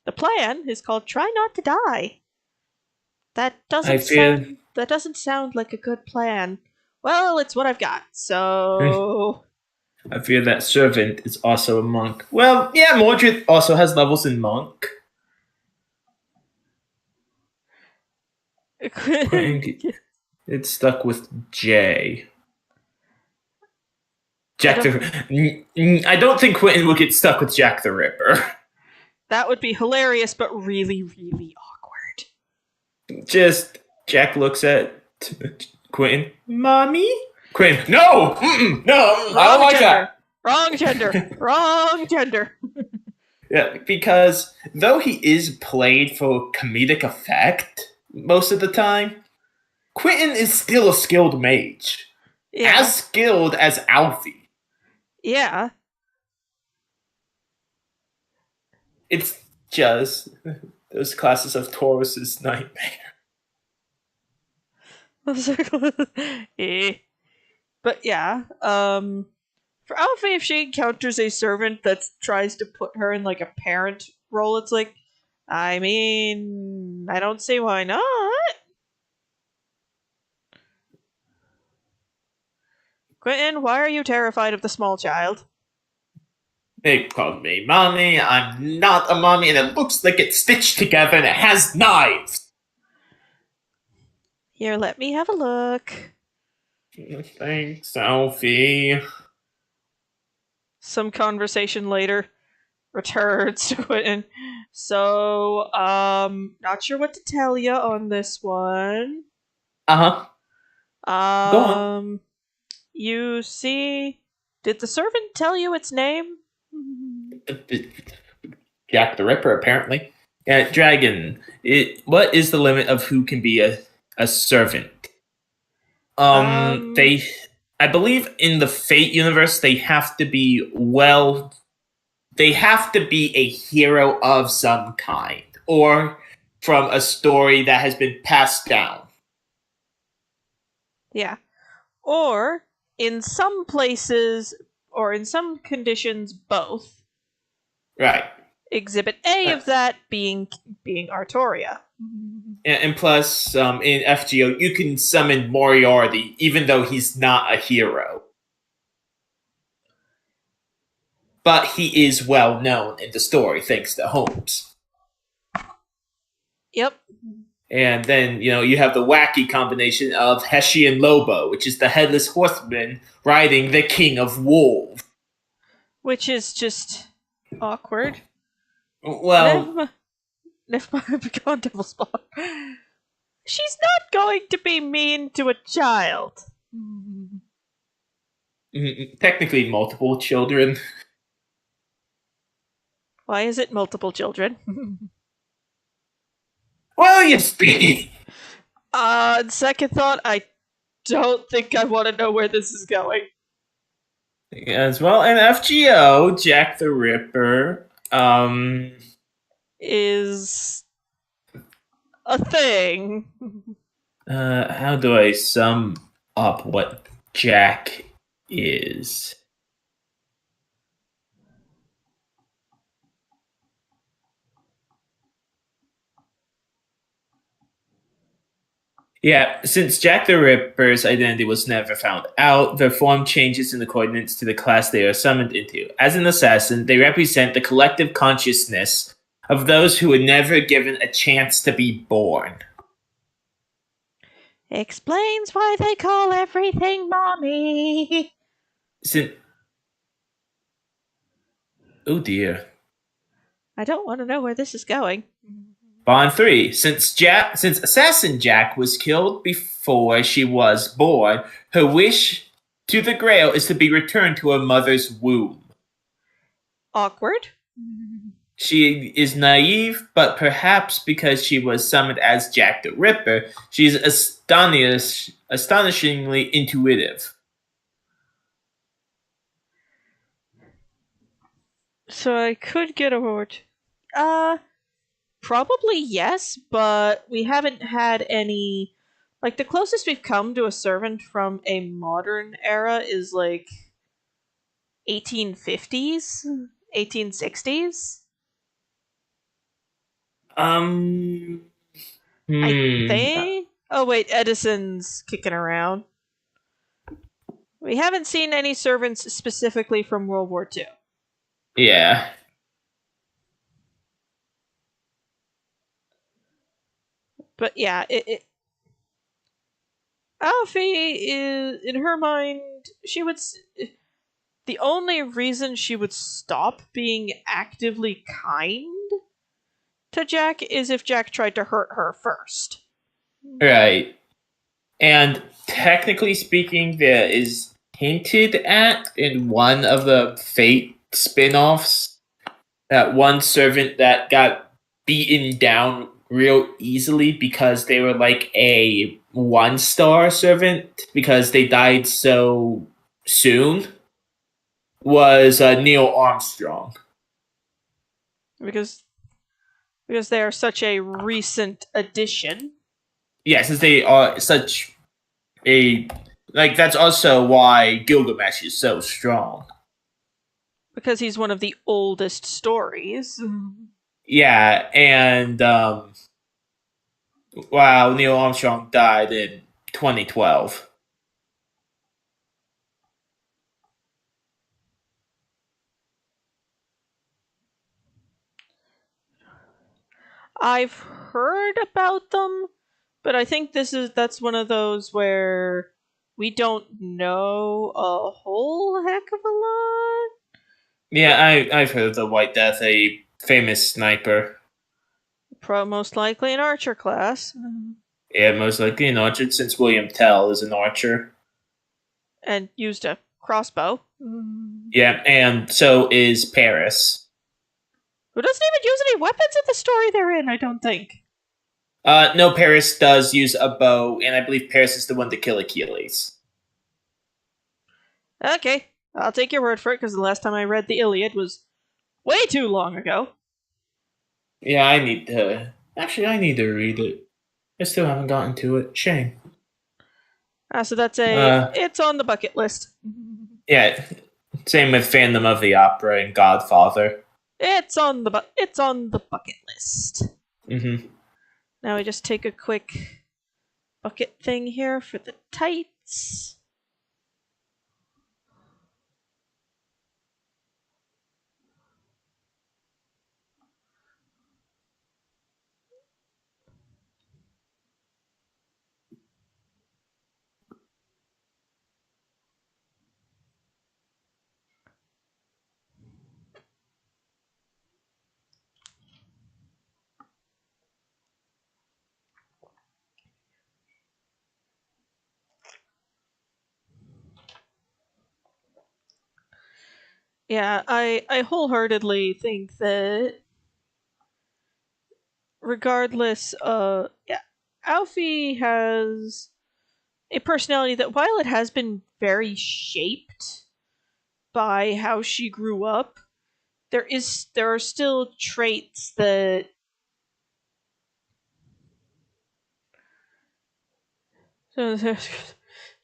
The plan is called Try Not to Die. I fear That doesn't sound like a good plan. Well, it's what I've got. So I fear that servant is also a monk. Well, yeah, Mordred also has levels in monk. Quentin it's stuck with J. Jack the. I don't think Quentin will get stuck with Jack the Ripper. That would be hilarious, but really, really awkward. Just Jack looks at Quentin. Mommy? Quentin, no! No, I don't like that. Wrong gender. Wrong gender. Yeah, because though he is played for comedic effect most of the time, Quentin is still a skilled mage. Yeah. As skilled as Aoife. Yeah. It's just those classes of Taurus's nightmare. Eh. But yeah, for Alfie, if she encounters a servant that tries to put her in like a parent role, it's like, I mean, I don't see why not. Quentin, why are you terrified of the small child? They called me mommy. I'm not a mommy, and it looks like it's stitched together and it has knives. Here, let me have a look. Thanks, Alfie. Some conversation later returns to Quentin. So, not sure what to tell you on this one. Uh huh. Go on. You see, did the servant tell you its name? Jack the Ripper, apparently. Yeah, Dragon. What is the limit of who can be a servant? They, I believe, in the Fate universe, they have to be they have to be a hero of some kind, or from a story that has been passed down. Yeah. Or, in some places, or in some conditions, both. Right. Exhibit A of that being Artoria. And plus, in FGO, you can summon Moriarty, even though he's not a hero. But he is well known in the story, thanks to Holmes. Yep. And then, you have the wacky combination of Heshi and Lobo, which is the headless horseman riding the king of wolves. Which is just awkward. Well, Never become Devil Spawn. She's not going to be mean to a child. technically multiple children. Why is it multiple children? Well, you speak. On second thought, I don't think I want to know where this is going. As well, and FGO, Jack the Ripper, is a thing. How do I sum up what Jack is? Yeah, since Jack the Ripper's identity was never found out, their form changes in accordance to the class they are summoned into. As an assassin, they represent the collective consciousness of those who were never given a chance to be born. Explains why they call everything mommy. Since, oh dear. I don't want to know where this is going. Bond 3. Since Assassin Jack was killed before she was born, her wish to the Grail is to be returned to her mother's womb. Awkward. She is naive, but perhaps because she was summoned as Jack the Ripper, she is astonishingly intuitive. So I could get a word. Probably yes, but we haven't had any. Like, the closest we've come to a servant from a modern era is like 1850s, 1860s. Um, I hmm. think. Oh, wait, Edison's kicking around. We haven't seen any servants specifically from World War II. Yeah. But yeah, Aoife is, in her mind, she would. The only reason she would stop being actively kind to Jack is if Jack tried to hurt her first. Right. And technically speaking, there is hinted at in one of the Fate spin offs that one servant that got beaten down real easily because they were like a 1-star servant because they died so soon was Neil Armstrong. Because they are such a recent addition. Yeah, since they are such a like that's also why Gilgamesh is so strong. Because he's one of the oldest stories. Yeah, and wow, Neil Armstrong died in 2012. I've heard about them, but I think that's one of those where we don't know a whole heck of a lot. Yeah, I've heard of the White Death, a famous sniper. Most likely an archer class. Yeah, most likely an archer since William Tell is an archer. And used a crossbow. Yeah, and so is Paris. Who doesn't even use any weapons in the story they're in, I don't think. No, Paris does use a bow, and I believe Paris is the one to kill Achilles. Okay, I'll take your word for it, because the last time I read the Iliad was way too long ago. Yeah, I need to. Actually, I need to read it. I still haven't gotten to it. Shame. So that's it's on the bucket list. Yeah, same with Phantom of the Opera and Godfather. It's on the bucket list. Mm-hmm. Now we just take a quick bucket thing here for the tights. Yeah, I wholeheartedly think that regardless, yeah, Alfie has a personality that, while it has been very shaped by how she grew up, there are still traits that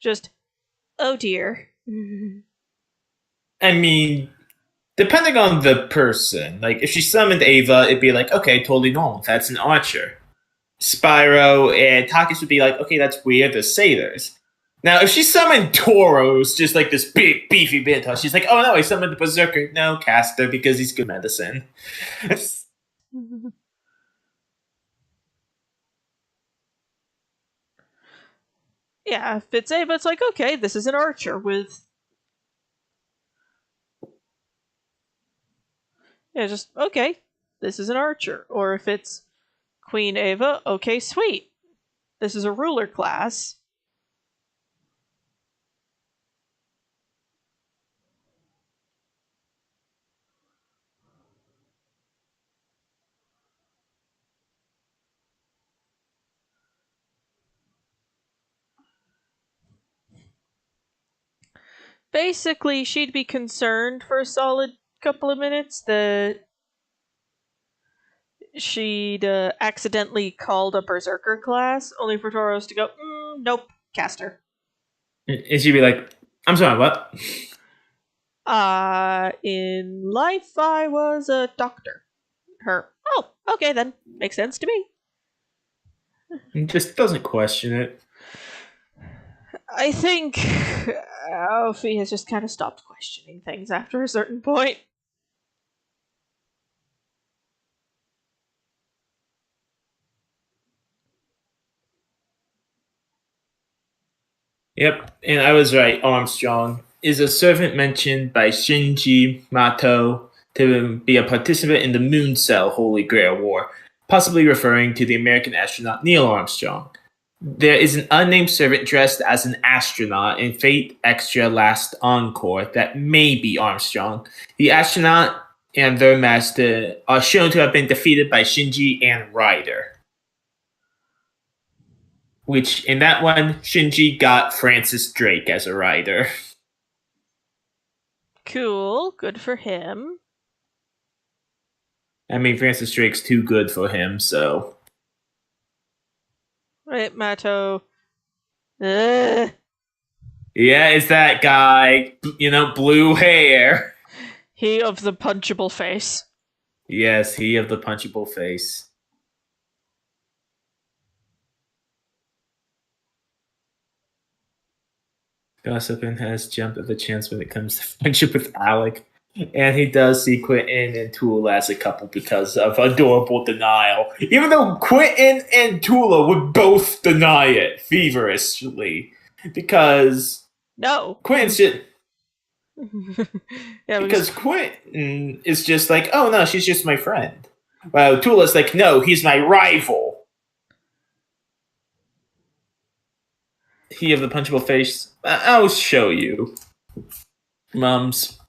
just, oh dear. I mean, depending on the person, like if she summoned Ava, it'd be like, okay, totally normal. That's an archer. Spyro, and Takis would be like, okay, that's weird. There's satyrs. Now, if she summoned Tauros, just like this big, beefy Bintos, she's like, oh no, I summoned the Berserker. No, Caster, because he's good medicine. Yeah, if it's Ava, it's like, okay, this is an archer with. Yeah, just, okay, this is an archer. Or if it's Queen Ava, okay, sweet. This is a ruler class. Basically, she'd be concerned for a solid couple of minutes that she'd accidentally called a berserker class, only for Tauros to go, nope, caster. And she'd be like, I'm sorry, what? In life, I was a doctor. Her, oh, okay then, makes sense to me. And just doesn't question it. I think Aoife has just kind of stopped questioning things after a certain point. Yep, and I was right. Armstrong is a servant mentioned by Shinji Mato to be a participant in the Moon Cell Holy Grail War, possibly referring to the American astronaut Neil Armstrong. There is an unnamed servant dressed as an astronaut in Fate Extra Last Encore that may be Armstrong. The astronaut and their master are shown to have been defeated by Shinji and Ryder. Which, in that one, Shinji got Francis Drake as a rider. Cool, good for him. I mean, Francis Drake's too good for him, so. Right, Mato. Ugh. Yeah, it's that guy, blue hair. He of the punchable face. Yes, he of the punchable face. Gossipin has jumped at the chance when it comes to friendship with Alec. And he does see Quentin and Tula as a couple because of adorable denial. Even though Quentin and Tula would both deny it feverishly. Because No. Quentin's just. Yeah, Because Quentin is just like, oh no, she's just my friend. Well, Tula's like, no, he's my rival. He of the punchable face. I'll show you. Mums.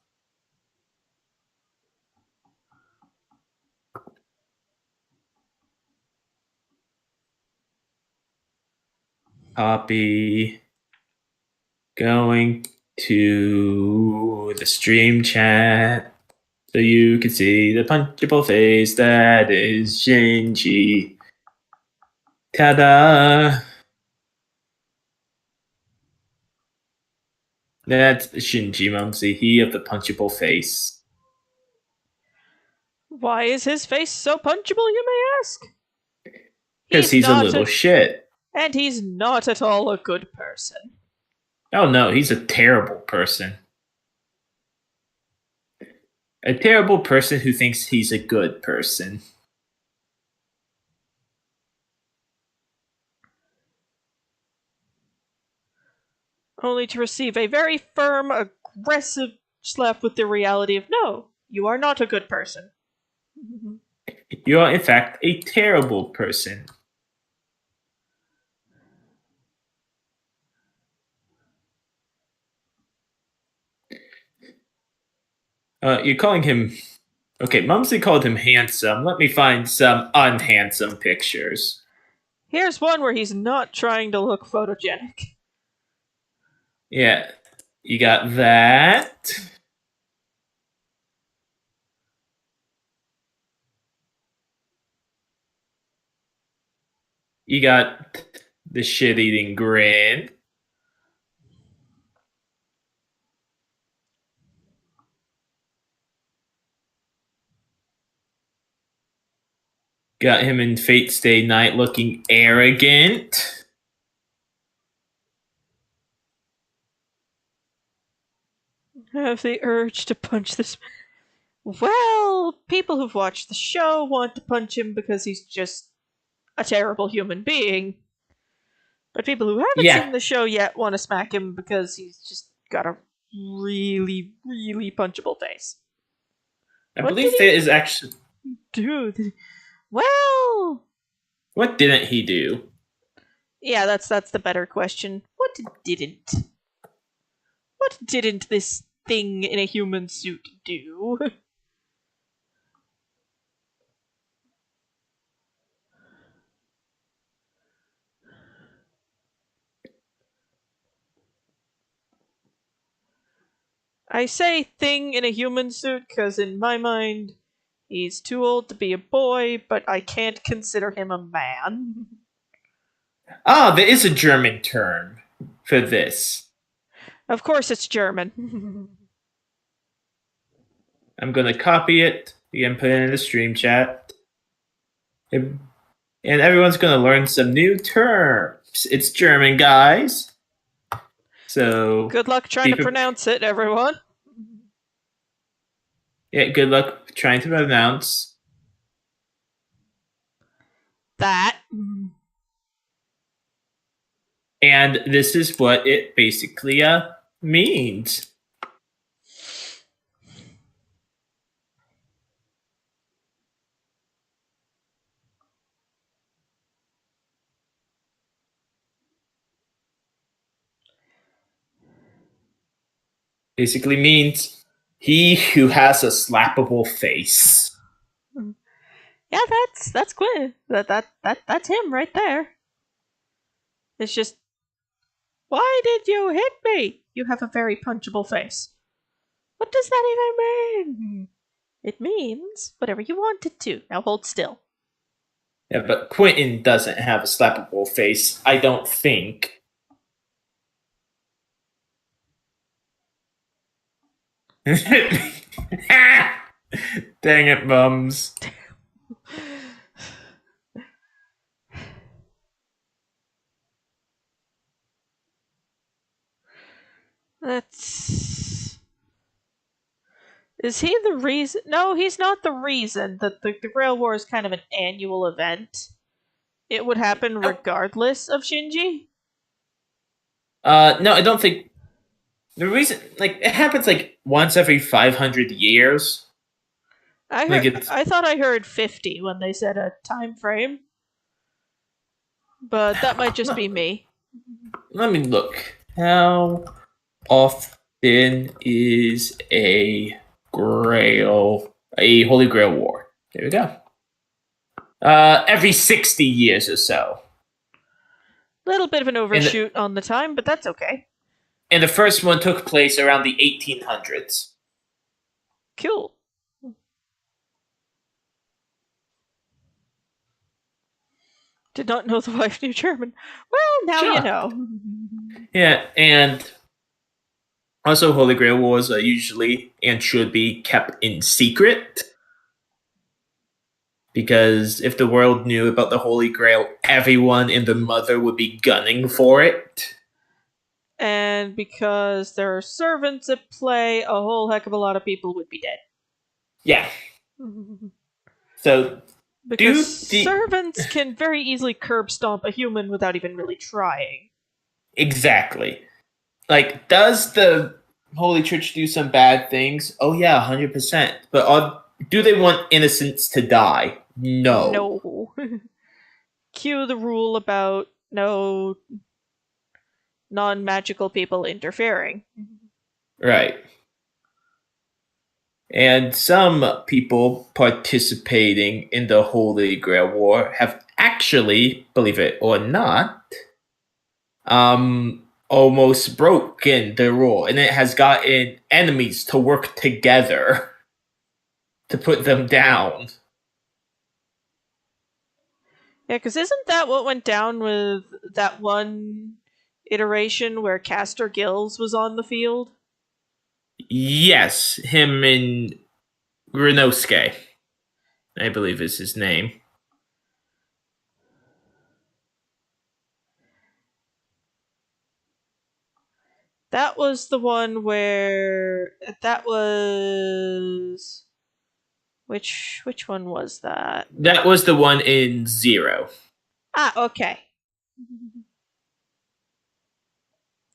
Copy. Going to the stream chat so you can see the punchable face that is Shinji. Ta-da! That's Shinji, Mumsy. He of the punchable face. Why is his face so punchable, you may ask? Because he's a little shit. And he's not at all a good person. Oh no, he's a terrible person. A terrible person who thinks he's a good person. Only to receive a very firm, aggressive slap with the reality of, no, you are not a good person. You are, in fact, a terrible person. You're calling him. Okay, Mumsy called him handsome. Let me find some unhandsome pictures. Here's one where he's not trying to look photogenic. Yeah, you got that. You got the shit-eating grin. Got him in Fate's Day Night looking arrogant. Have the urge to punch this. Well, people who've watched the show want to punch him because he's just a terrible human being. But people who haven't Yeah, seen the show yet want to smack him because he's just got a really, really punchable face. I What did believe he there is actually. do? Well, What didn't he do? yeah, that's the better question. What didn't? What didn't this thing in a human suit do? I say thing in a human suit because in my mind, he's too old to be a boy, but I can't consider him a man. Ah, there is a German term for this. Of course, it's German. I'm gonna copy it and put it in the stream chat. And everyone's gonna learn some new terms. It's German, guys. So Good luck trying to pronounce it, everyone. Yeah, good luck trying to pronounce That. And this is what it basically means. Basically means he who has a slappable face. Yeah, that's Quinn. That's him right there. It's just, why did you hit me? You have a very punchable face. What does that even mean? It means whatever you want it to. Now hold still. Yeah, but Quentin doesn't have a slappable face, I don't think. Dang it, mums. That's. Is he the reason? No, he's not the reason. The Grail War is kind of an annual event. It would happen regardless of Shinji. No, I don't think. The reason, like, it happens like once every 500 years. I thought I heard 50 when they said a time frame. But that might just be me. Let me look. How often is a Holy Grail War? There we go. Every 60 years or so. Little bit of an overshoot on the time, but that's okay. And the first one took place around the 1800s. Cool. Did not know the wife knew German. Well, now you know. Yeah, and also Holy Grail Wars are usually and should be kept in secret. Because if the world knew about the Holy Grail, everyone in the Mother would be gunning for it. And because there are servants at play, a whole heck of a lot of people would be dead. Yeah. So, because servants can very easily curb stomp a human without even really trying. Exactly. Like, does the Holy Church do some bad things? Oh yeah, 100%. But do they want innocents to die? No. No. Cue the rule about no non-magical people interfering. Right. And some people participating in the Holy Grail War have actually, believe it or not, almost broken the rule, and it has gotten enemies to work together to put them down. Yeah, because isn't that what went down with that one iteration where Castor Gills was on the field? Yes, him and Renosuke, I believe is his name. That was the one where that was which one was that? That was the one in Zero. Ah, okay.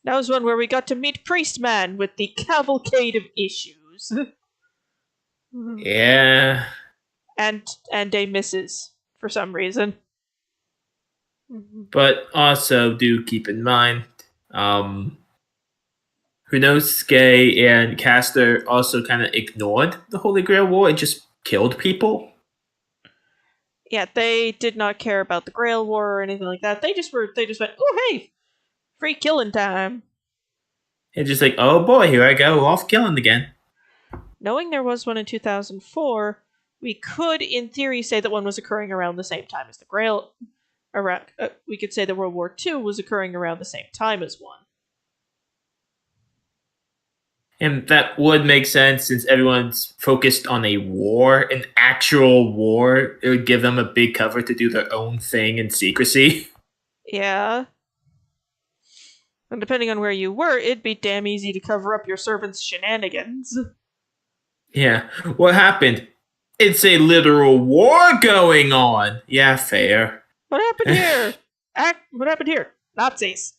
That was one where we got to meet Priestman with the cavalcade of issues. Yeah. and a misses for some reason. But also do keep in mind, um, Hunosuke and Caster also kind of ignored the Holy Grail War and just killed people. Yeah, they did not care about the Grail War or anything like that. They just went, oh hey, free killing time. And just like, oh boy, here I go, off killing again. Knowing there was one in 2004, we could, in theory, say that one was occurring around the same time as the Grail. We could say that World War II was occurring around the same time as one. And that would make sense since everyone's focused on a war, an actual war. It would give them a big cover to do their own thing in secrecy. Yeah. And depending on where you were, it'd be damn easy to cover up your servants' shenanigans. Yeah. What happened? It's a literal war going on. Yeah, fair. What happened here? What happened here? Nazis.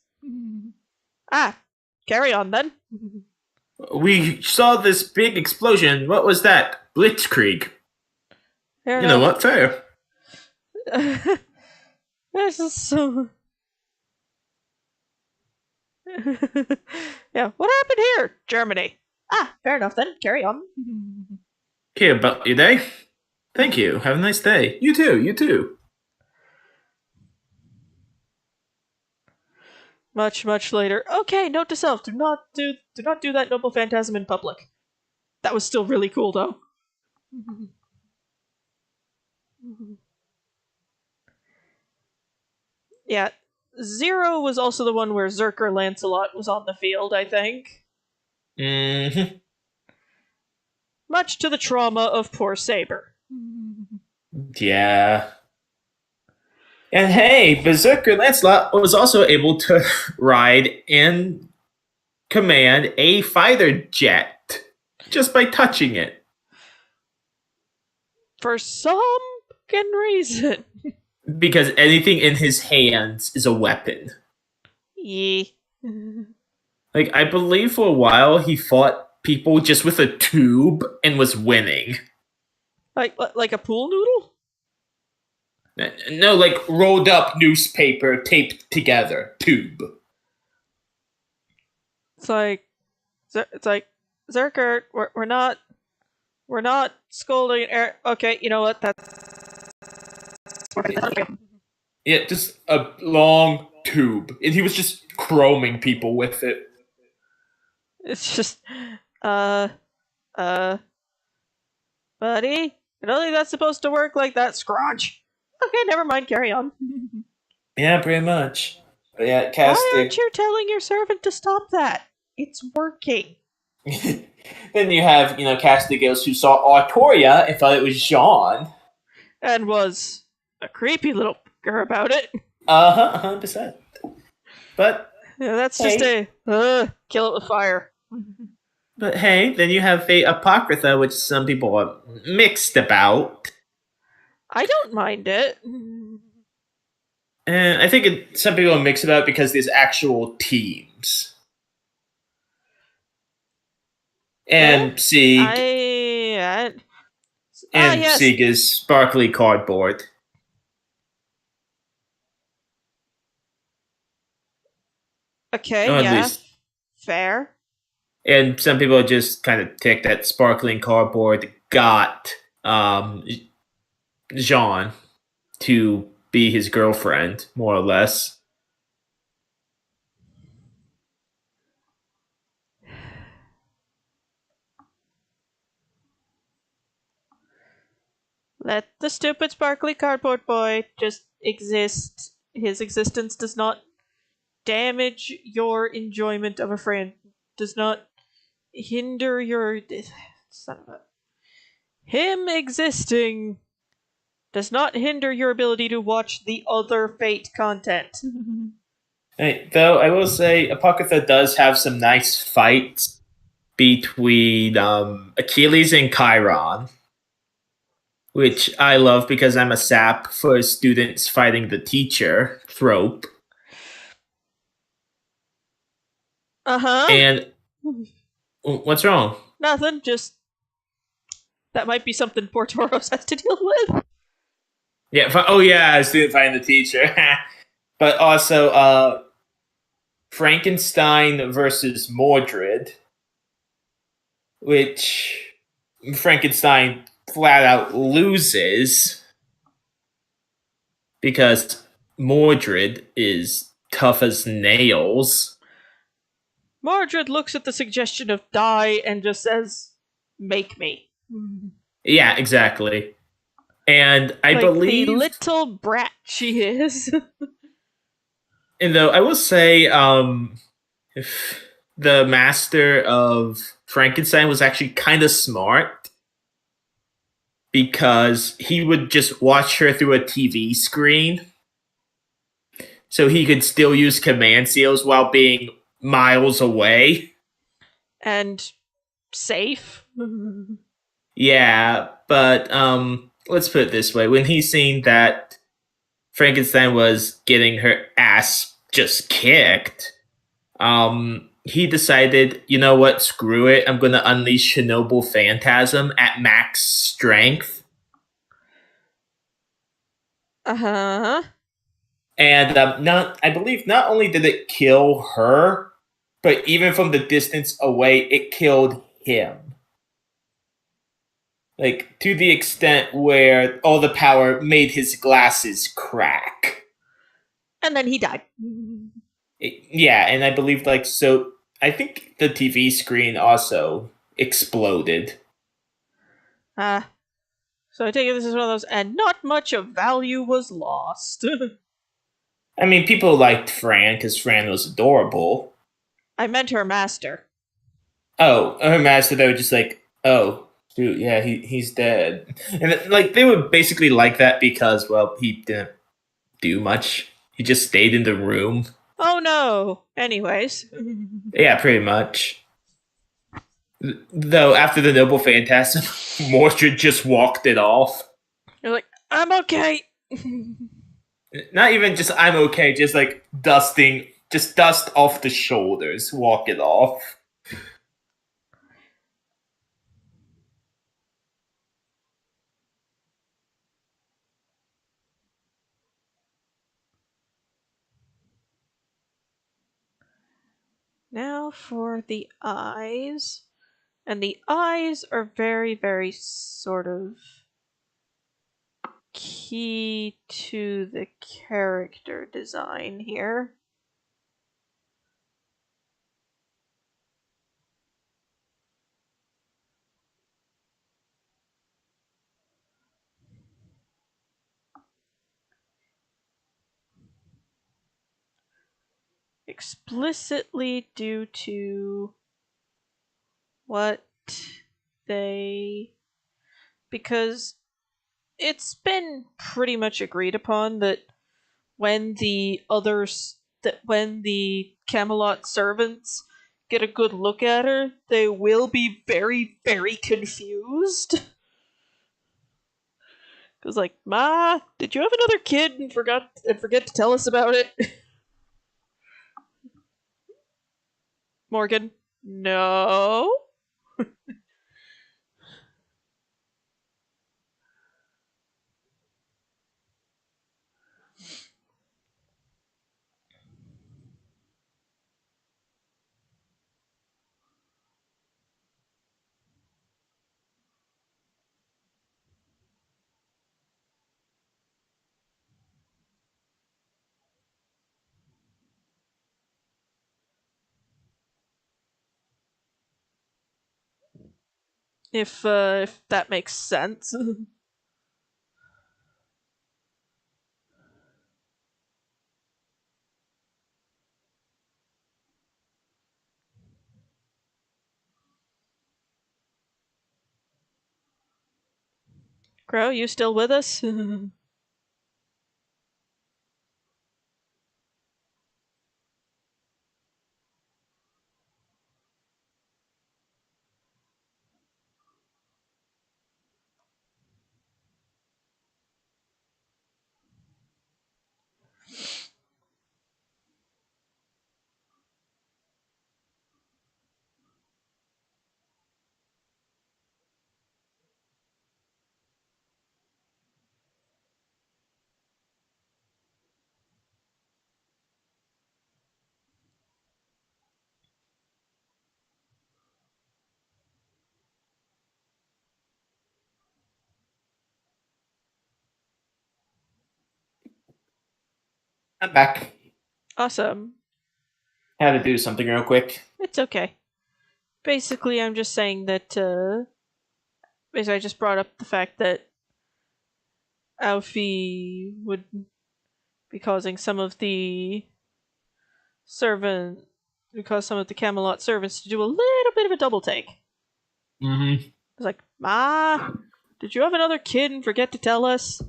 Ah, carry on then. We saw this big explosion. What was that? Blitzkrieg. Fair You know enough. what? Fair. This is so. Yeah, what happened here? Germany. Ah, fair enough then. Carry on. Okay, about your day? Thank you. Have a nice day. You too. You too. Much, much later. Okay, note to self: do not do that noble phantasm in public. That was still really cool, though. Yeah, Zero was also the one where Zerker Lancelot was on the field, I think. Mm-hmm. Much to the trauma of poor Saber. Yeah. And hey, Berserker Lancelot was also able to ride and command a fighter jet just by touching it. For some fucking reason. Because anything in his hands is a weapon. Yeah. Like, I believe for a while he fought people just with a tube and was winning. Like a pool noodle? No, like rolled up newspaper taped together tube. It's like Zerker, we're not scolding air. Okay, you know what? Yeah, just a long tube, and he was just chroming people with it. It's just uh uh buddy. I don't think that's supposed to work like that, Scrunch. Okay, never mind, carry on. Yeah, pretty much. But yeah, Why Caster. aren't you telling your servant to stop that? It's working. Then you have, Castigos who saw Artoria and thought it was Jean. And was a creepy little fucker about it. 100%. But Yeah, that's just a kill it with fire. hey, then you have a Apocrypha, which some people are mixed about. I don't mind it. And I think some people are mixed about because there's actual teams. And Sieg. Yes. Sieg is sparkly cardboard. Okay, Or at yeah. least. Fair. And some people just kind of take that sparkling cardboard, got Jean to be his girlfriend, more or less. Let the stupid sparkly cardboard boy just exist. His existence does not damage your enjoyment of a friend. Does not hinder your son of a. Him existing does not hinder your ability to watch the other Fate content. Though I will say, Apocrypha does have some nice fights between Achilles and Chiron, which I love because I'm a sap for students fighting the teacher trope. Uh huh. And what's wrong? Nothing. Just that might be something poor Toros has to deal with. Yeah. Oh yeah, student fighting the teacher. But also, Frankenstein versus Mordred, which Frankenstein flat out loses because Mordred is tough as nails. Mordred looks at the suggestion of die and just says, "Make me." Yeah, exactly. And I Like the believe, little brat she is. and though I will say, if the master of Frankenstein was actually kind of smart because he would just watch her through a TV screen so he could still use command seals while being miles away. And safe. Yeah, but let's put it this way: when he seen that Frankenstein was getting her ass just kicked, he decided, you know what, screw it, I'm gonna unleash Chernobyl Phantasm at max strength. Uh huh. And not, I believe, not only did it kill her, but even from the distance away, it killed him. Like to the extent where all the power made his glasses crack. And then he died. Yeah, and I believe like so. I think the TV screen also exploded. Ah. So I take it this is one of those, and not much of value was lost. I mean, people liked Fran because Fran was adorable. I meant her master. Oh, her master, they were just like, oh, shoot, yeah, he's dead. And like, they were basically like that because, well, he didn't do much. He just stayed in the room. Oh no! Anyways. Yeah, pretty much. Though, after the Noble Phantasm, Mordred just walked it off. You're like, I'm okay! Not even just I'm okay, just like dusting, just dust off the shoulders, walk it off. Now for the eyes. And the eyes are very, very sort of key to the character design here. Explicitly due to what they. Because it's been pretty much agreed upon that when the others. That when the Camelot servants get a good look at her, they will be very, very confused. Because, like, Ma, did you have another kid and forget to tell us about it? Morgan, no. If that makes sense. Crow, you still with us? I'm back. Awesome. Had to do something real quick. It's okay. Basically, I'm just saying that, basically, I just brought up the fact that Aoife would be causing some of the servant, because some of the Camelot servants to do a little bit of a double take. Mm-hmm. It's like, Ma, did you have another kid and forget to tell us?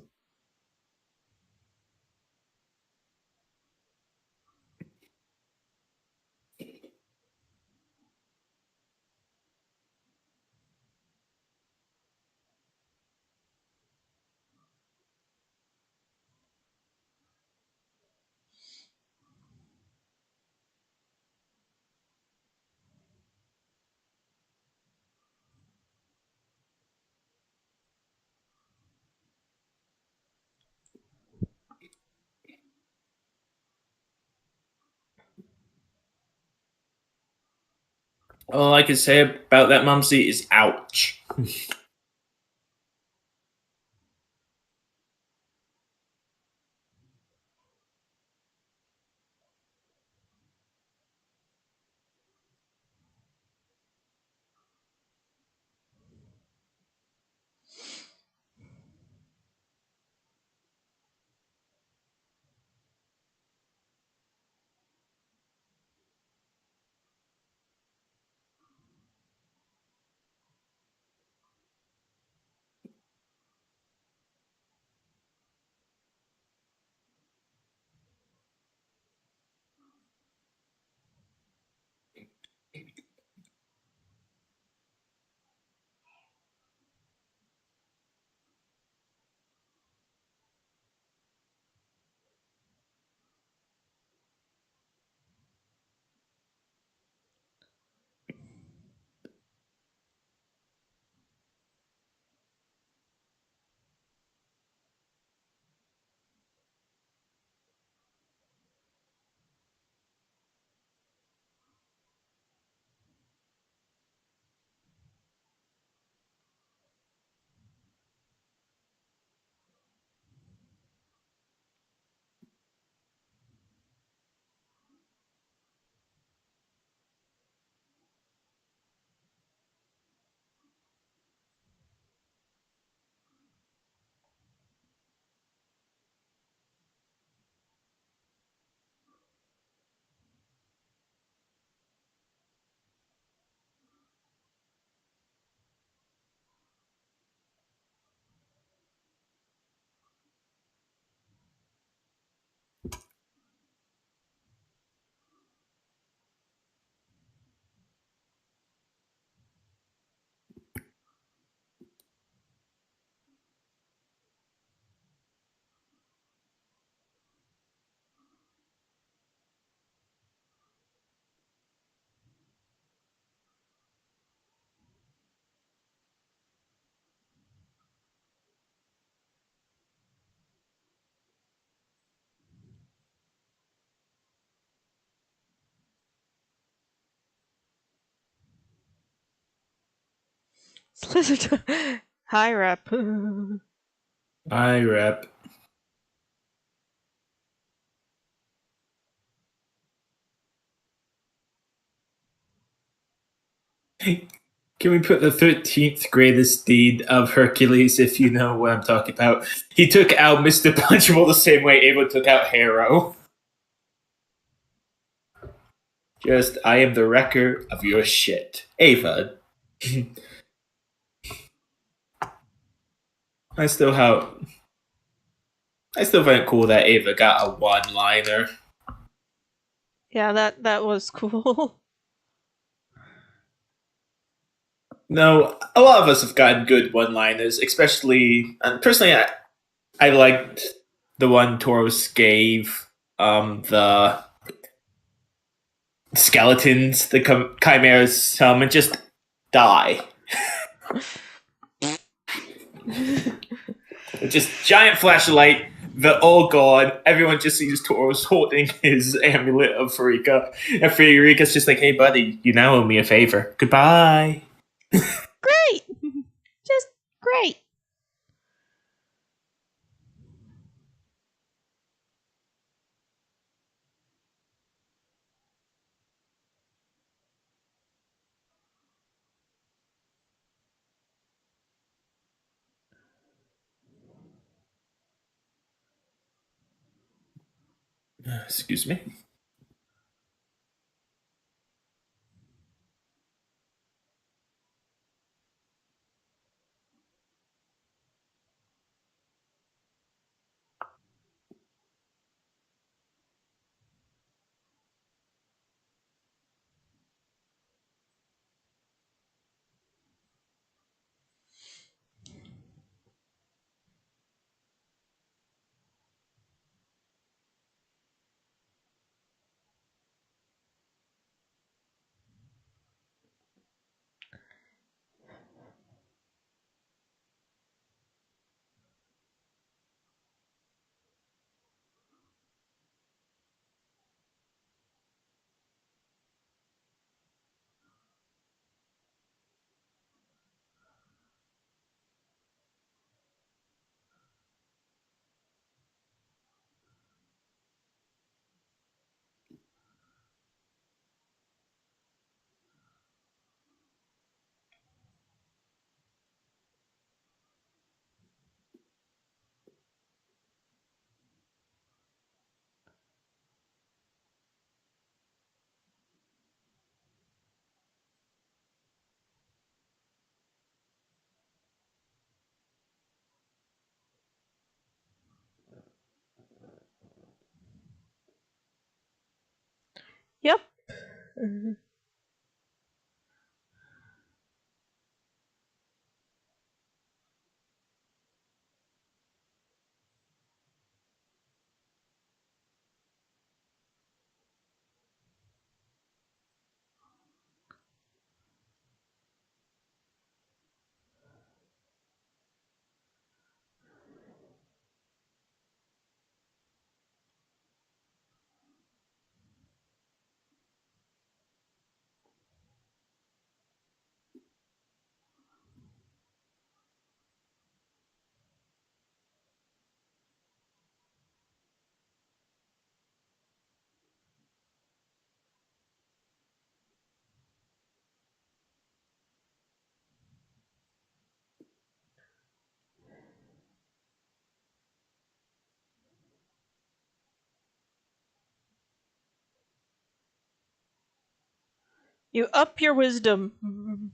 All I can say about that Mumsy is ouch. Hi, Rap. I rep. Can we put the 13th greatest deed of Hercules, if you know what I'm talking about? He took out Mr. Punchable the same way Ava took out Hero. Just, I am the wrecker of your shit. Ava. I still have. I still find it cool that Ava got a one-liner. Yeah, that was cool. No, a lot of us have gotten good one-liners, especially. And personally, I liked the one Tauros gave the skeletons, the chimeras, and just die. Just giant flashlight. The all gone. Everyone just sees Tauros holding his amulet of Farika, and Farika's just like, "Hey, buddy, you now owe me a favor. Goodbye." Great! Just great. Excuse me. Yep. Mhm. You up your wisdom.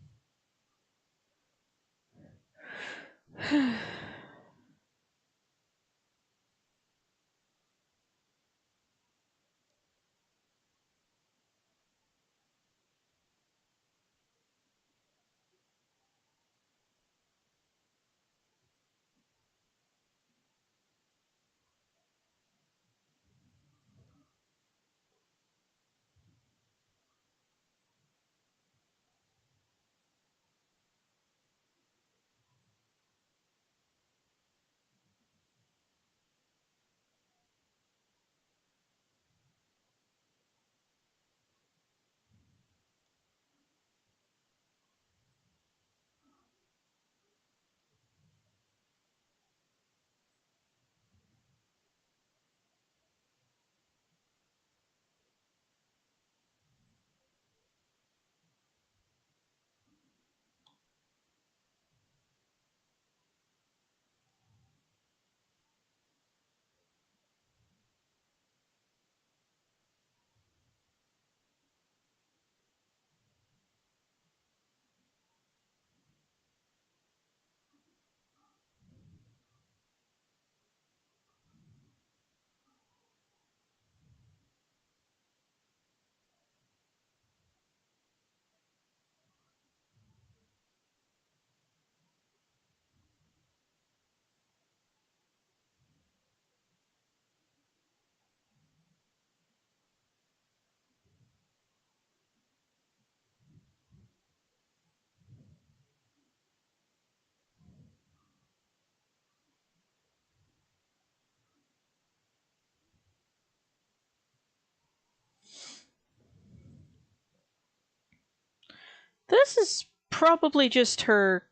This is probably just her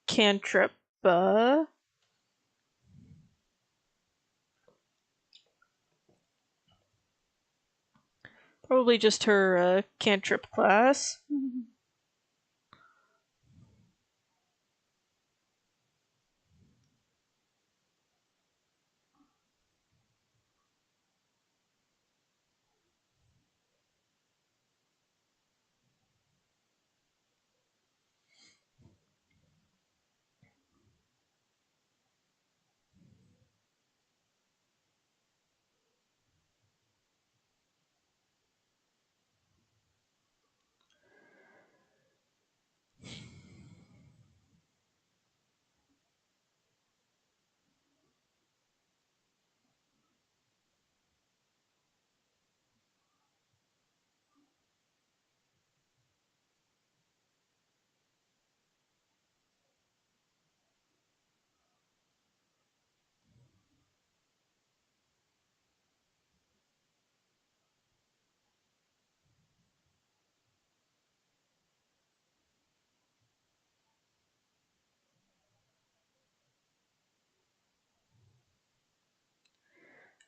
cantrip. Probably just her cantrip class.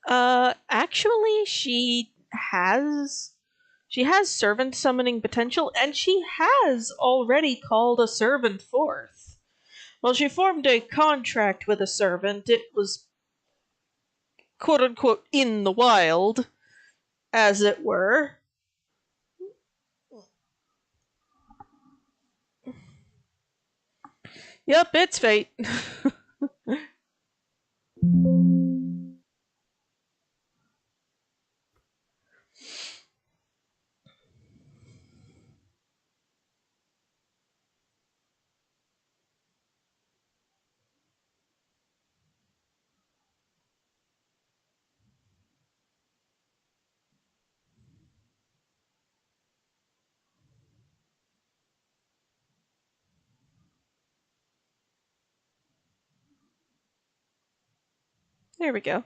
Actually, she has servant summoning potential, and she has already called a servant forth. Well, she formed a contract with a servant. It was quote unquote in the wild, as it were. Yep, it's fate. There we go.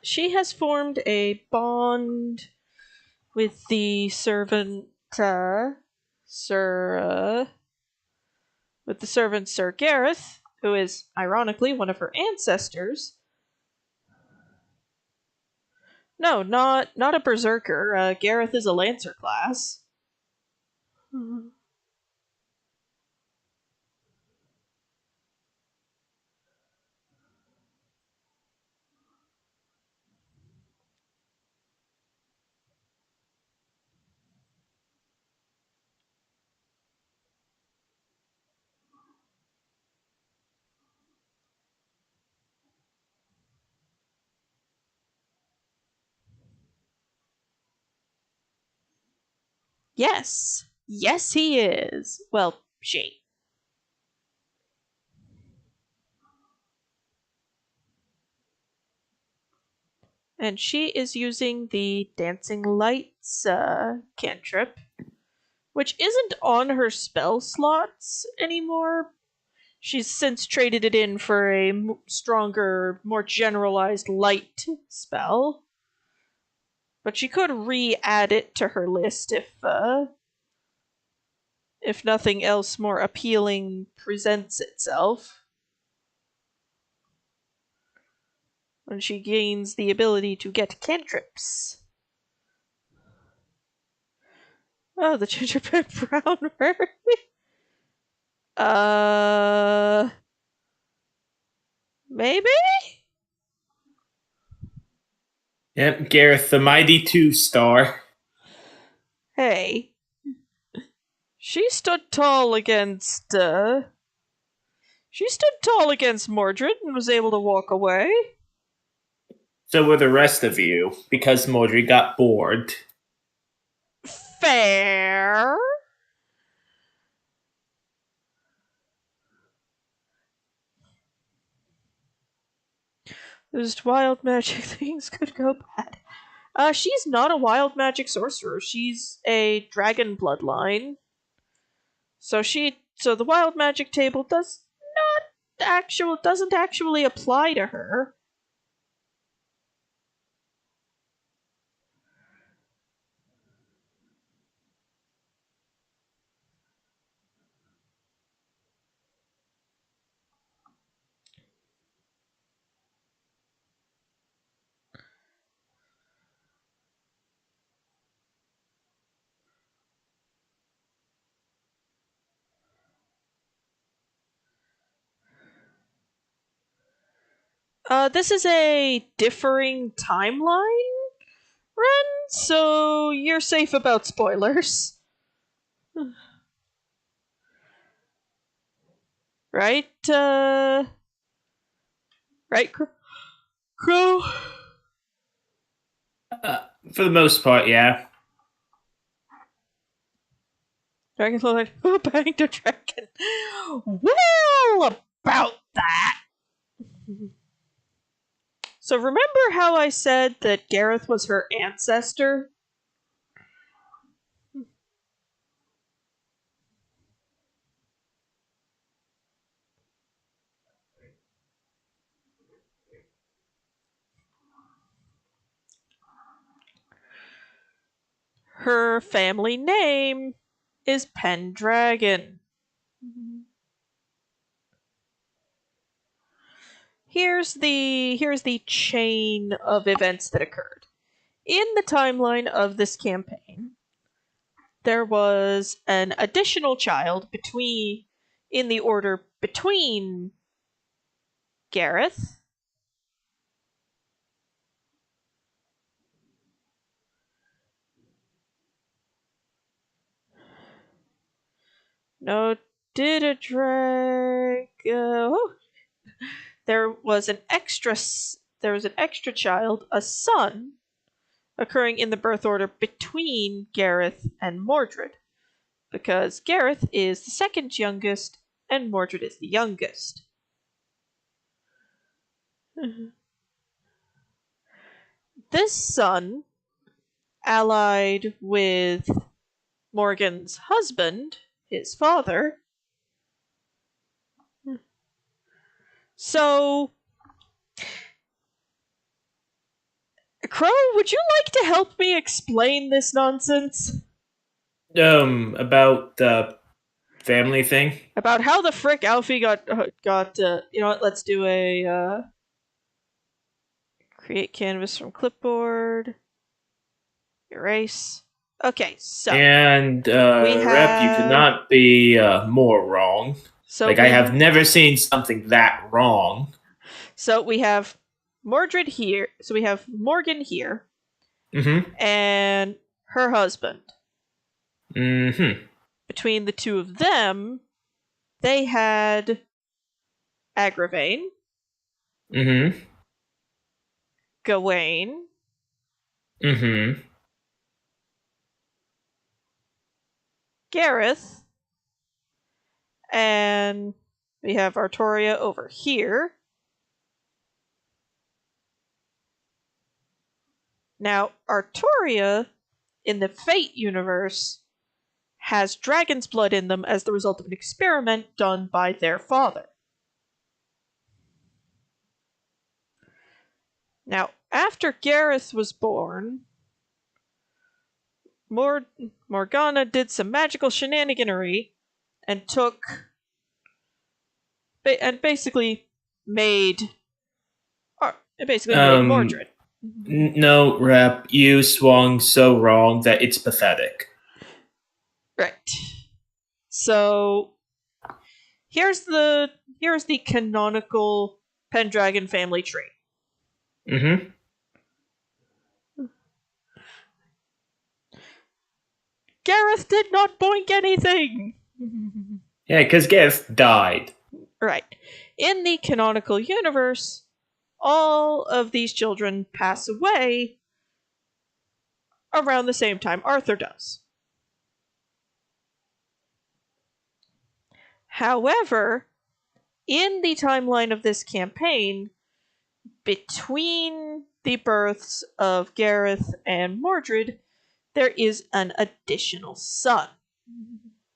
She has formed a bond with the servant, Sir, with the servant Sir Gareth, who is ironically one of her ancestors. No, not a berserker. Gareth is a lancer class. Yes, yes, he is. Well, she. And she is using the Dancing Lights cantrip, which isn't on her spell slots anymore. She's since traded it in for a stronger, more generalized light spell. But she could re-add it to her list if nothing else more appealing presents itself. When she gains the ability to get cantrips. Oh, the gingerbread brown bird. Uh, maybe? Yep, Gareth, the mighty two-star. Hey. She stood tall against, She stood tall against Mordred and was able to walk away. So were the rest of you, because Mordred got bored. Fair. Those wild magic things could go bad. She's not a wild magic sorcerer. She's a dragon bloodline. So the wild magic table doesn't actually apply to her. This is a differing timeline, Ren, so you're safe about spoilers. Right, right, Crow? For the most part, yeah. Dragonfly banged a dragon. Well, about that. So remember how I said that Gareth was her ancestor? Her family name is Pendragon. here's the chain of events that occurred. In the timeline of this campaign, there was an additional child in the order between Gareth no did a drag there was an extra child, a son, occurring in the birth order between Gareth and Mordred, because Gareth is the second youngest and Mordred is the youngest. This son, allied with Morgan's husband, his father. So, Crow, would you like to help me explain this nonsense? About the family thing. About how the frick Aoife got you know what, let's do a create canvas from clipboard, erase. Okay, so And we Rep, you could have not be more wrong. so Like, I have never seen something that wrong. so we have Mordred here. So we have Morgan here Mm-hmm. and her husband. Mm-hmm. Between the two of them, they had Agravain, Mm-hmm. Gawain, Mm-hmm. Gareth, and we have Artoria over here. Now, Artoria, in the Fate universe, has dragon's blood in them as the result of an experiment done by their father. Now, after Gareth was born, Morgana did some magical shenaniganery and basically made Mordred. No, Rep, you swung so wrong that it's pathetic. Right. So here's the canonical Pendragon family tree. Mm-hmm. Gareth did not boink anything. Yeah, because Gareth died. Right. In the canonical universe, all of these children pass away around the same time Arthur does. However, in the timeline of this campaign, between the births of Gareth and Mordred, there is an additional son.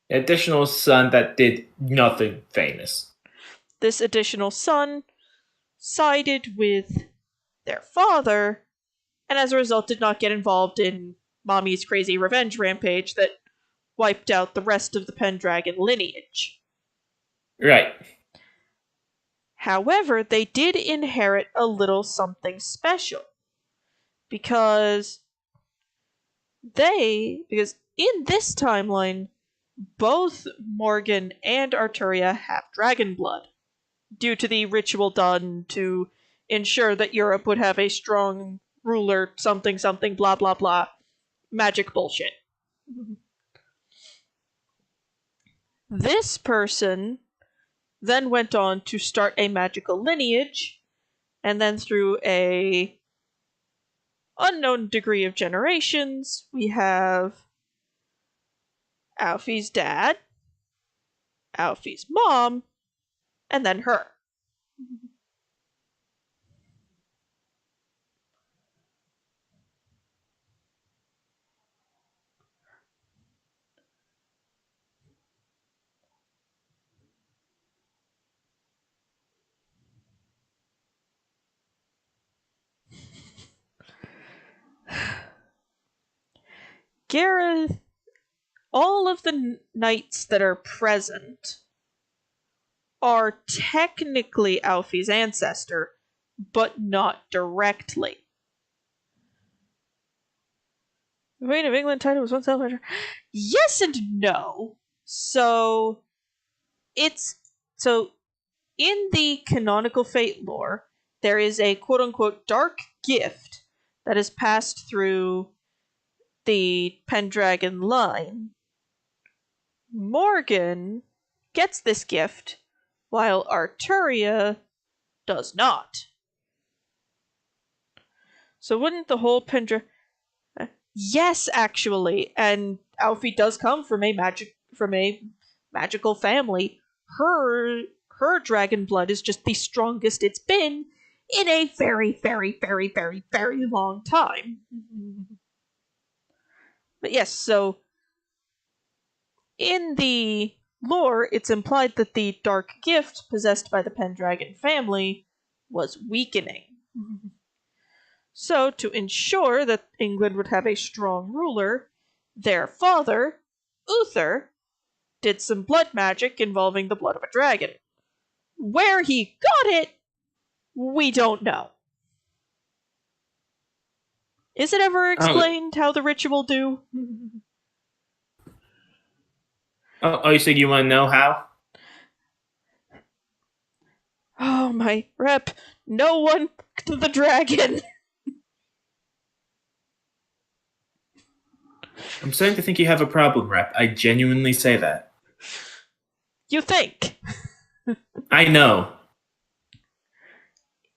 Additional son that did nothing famous. This additional son sided with their father, and as a result did not get involved in Mommy's crazy revenge rampage that wiped out the rest of the Pendragon lineage. Right. However, they did inherit a little something special. Because in this timeline, both Morgan and Arturia have dragon blood, due to the ritual done to ensure that Europe would have a strong ruler, something, something, blah, blah, blah. Magic bullshit. This person then went on to start a magical lineage, and then through a unknown degree of generations, we have Alfie's dad, Alfie's mom, and then her. Gareth, all of the knights that are present are technically Aoife's ancestor, but not directly. The Queen of England title was once held by her. Yes and no. It's so in the canonical Fate lore, there is a quote unquote dark gift that is passed through the Pendragon line. Morgan gets this gift, while Arturia does not. So wouldn't the whole Pendragon... Yes, actually, and Aoife does come from a magical family. Her dragon blood is just the strongest it's been in a very, very, very, very, very long time. But yes, so in the lore, it's implied that the dark gift possessed by the Pendragon family was weakening. So, to ensure that England would have a strong ruler, their father, Uther, did some blood magic involving the blood of a dragon. Where he got it, we don't know. Is it ever explained how the ritual do? You said you want to know how? Oh, my rep. No one to the dragon. I'm starting to think you have a problem, Rep. I genuinely say that. You think? I know.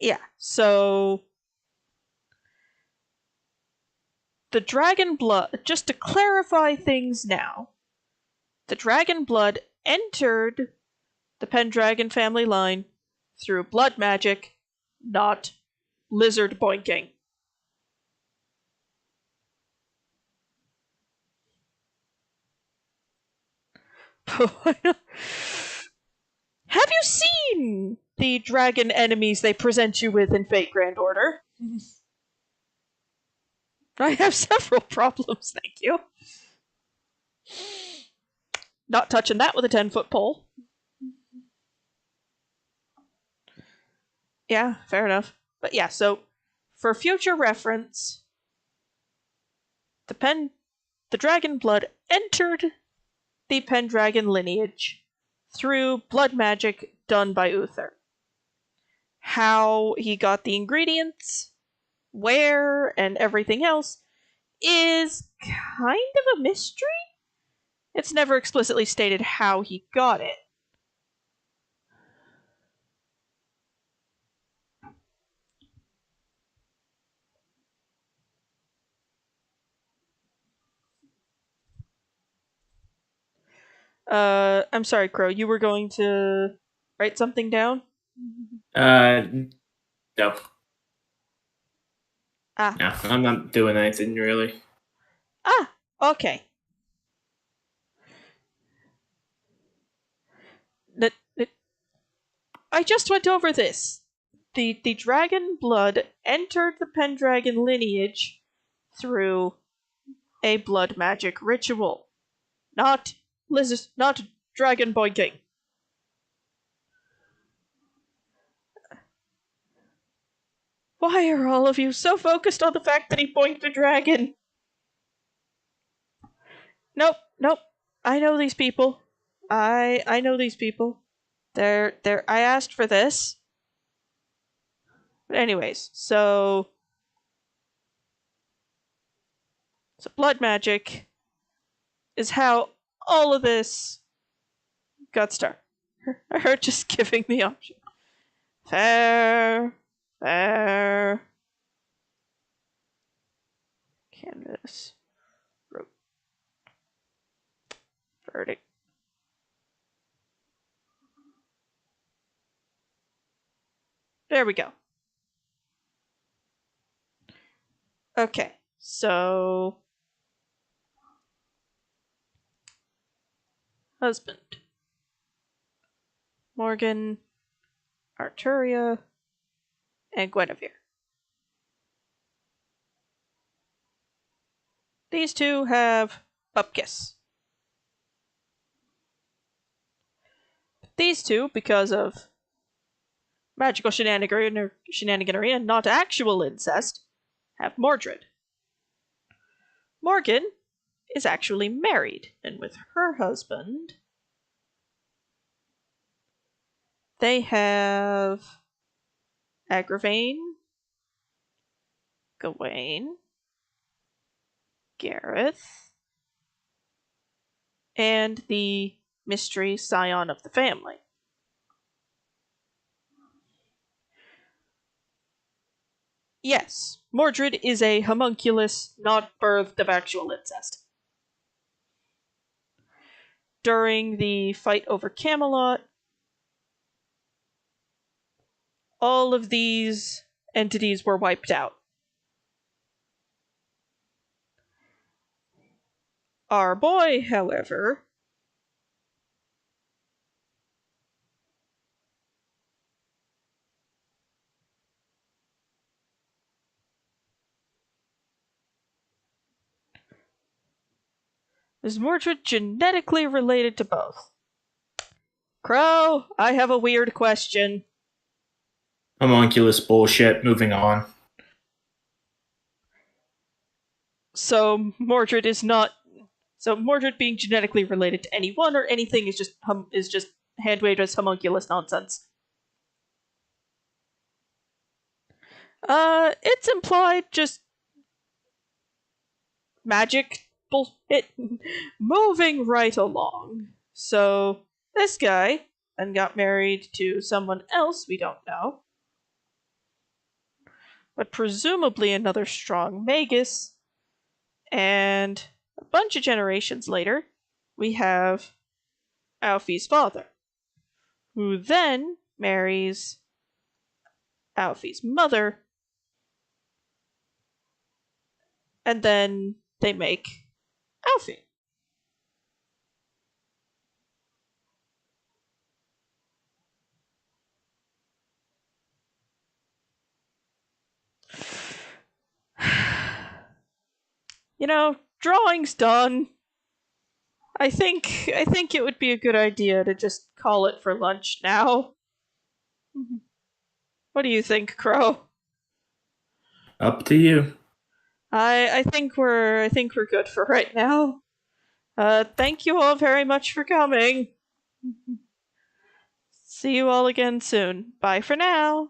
Yeah, so the dragon blood, just to clarify things now, the dragon blood entered the Pendragon family line through blood magic, not lizard boinking. Have you seen the dragon enemies they present you with in Fate Grand Order? I have several problems, thank you. Not touching that with a 10-foot pole. Yeah, fair enough. But yeah, so for future reference, the dragon blood entered the Pendragon lineage through blood magic done by Uther. How he got the ingredients, where, and everything else is kind of a mystery. It's never explicitly stated how he got it. I'm sorry, Crow. You were going to write something down? No. Ah. No, I'm not doing anything really. Ah, okay. I just went over this. The dragon blood entered the Pendragon lineage through a blood magic ritual. Not dragon boinking. Why are all of you so focused on the fact that he boinked a dragon? Nope. I know these people. I know these people. I asked for this. But anyways, so blood magic is how all of this got started. Her just giving the option. Fair. Canvas. Verdict. There we go. Okay, so husband. Morgan, Arturia, and Guinevere. These two have Bupkis. These two, because of magical shenaniganery and not actual incest, have Mordred. Morgan is actually married, and with her husband, they have Agravain, Gawain, Gareth, and the mystery scion of the family. Yes, Mordred is a homunculus not birthed of actual incest. During the fight over Camelot, all of these entities were wiped out. Our boy, however, is Mordred genetically related to both? Crow, I have a weird question. Homunculus bullshit. Moving on. So Mordred is not. So Mordred being genetically related to anyone or anything is just hand waved as homunculus nonsense. It's implied just magic bullshit. Moving right along. So this guy then got married to someone else we don't know, but presumably another strong magus. And a bunch of generations later, we have Aoife's father, who then marries Aoife's mother, and then they make Aoife. You know, drawing's done. I think it would be a good idea to just call it for lunch now. What do you think, Crow? Up to you. I think we're good for right now. Thank you all very much for coming. See you all again soon. Bye for now.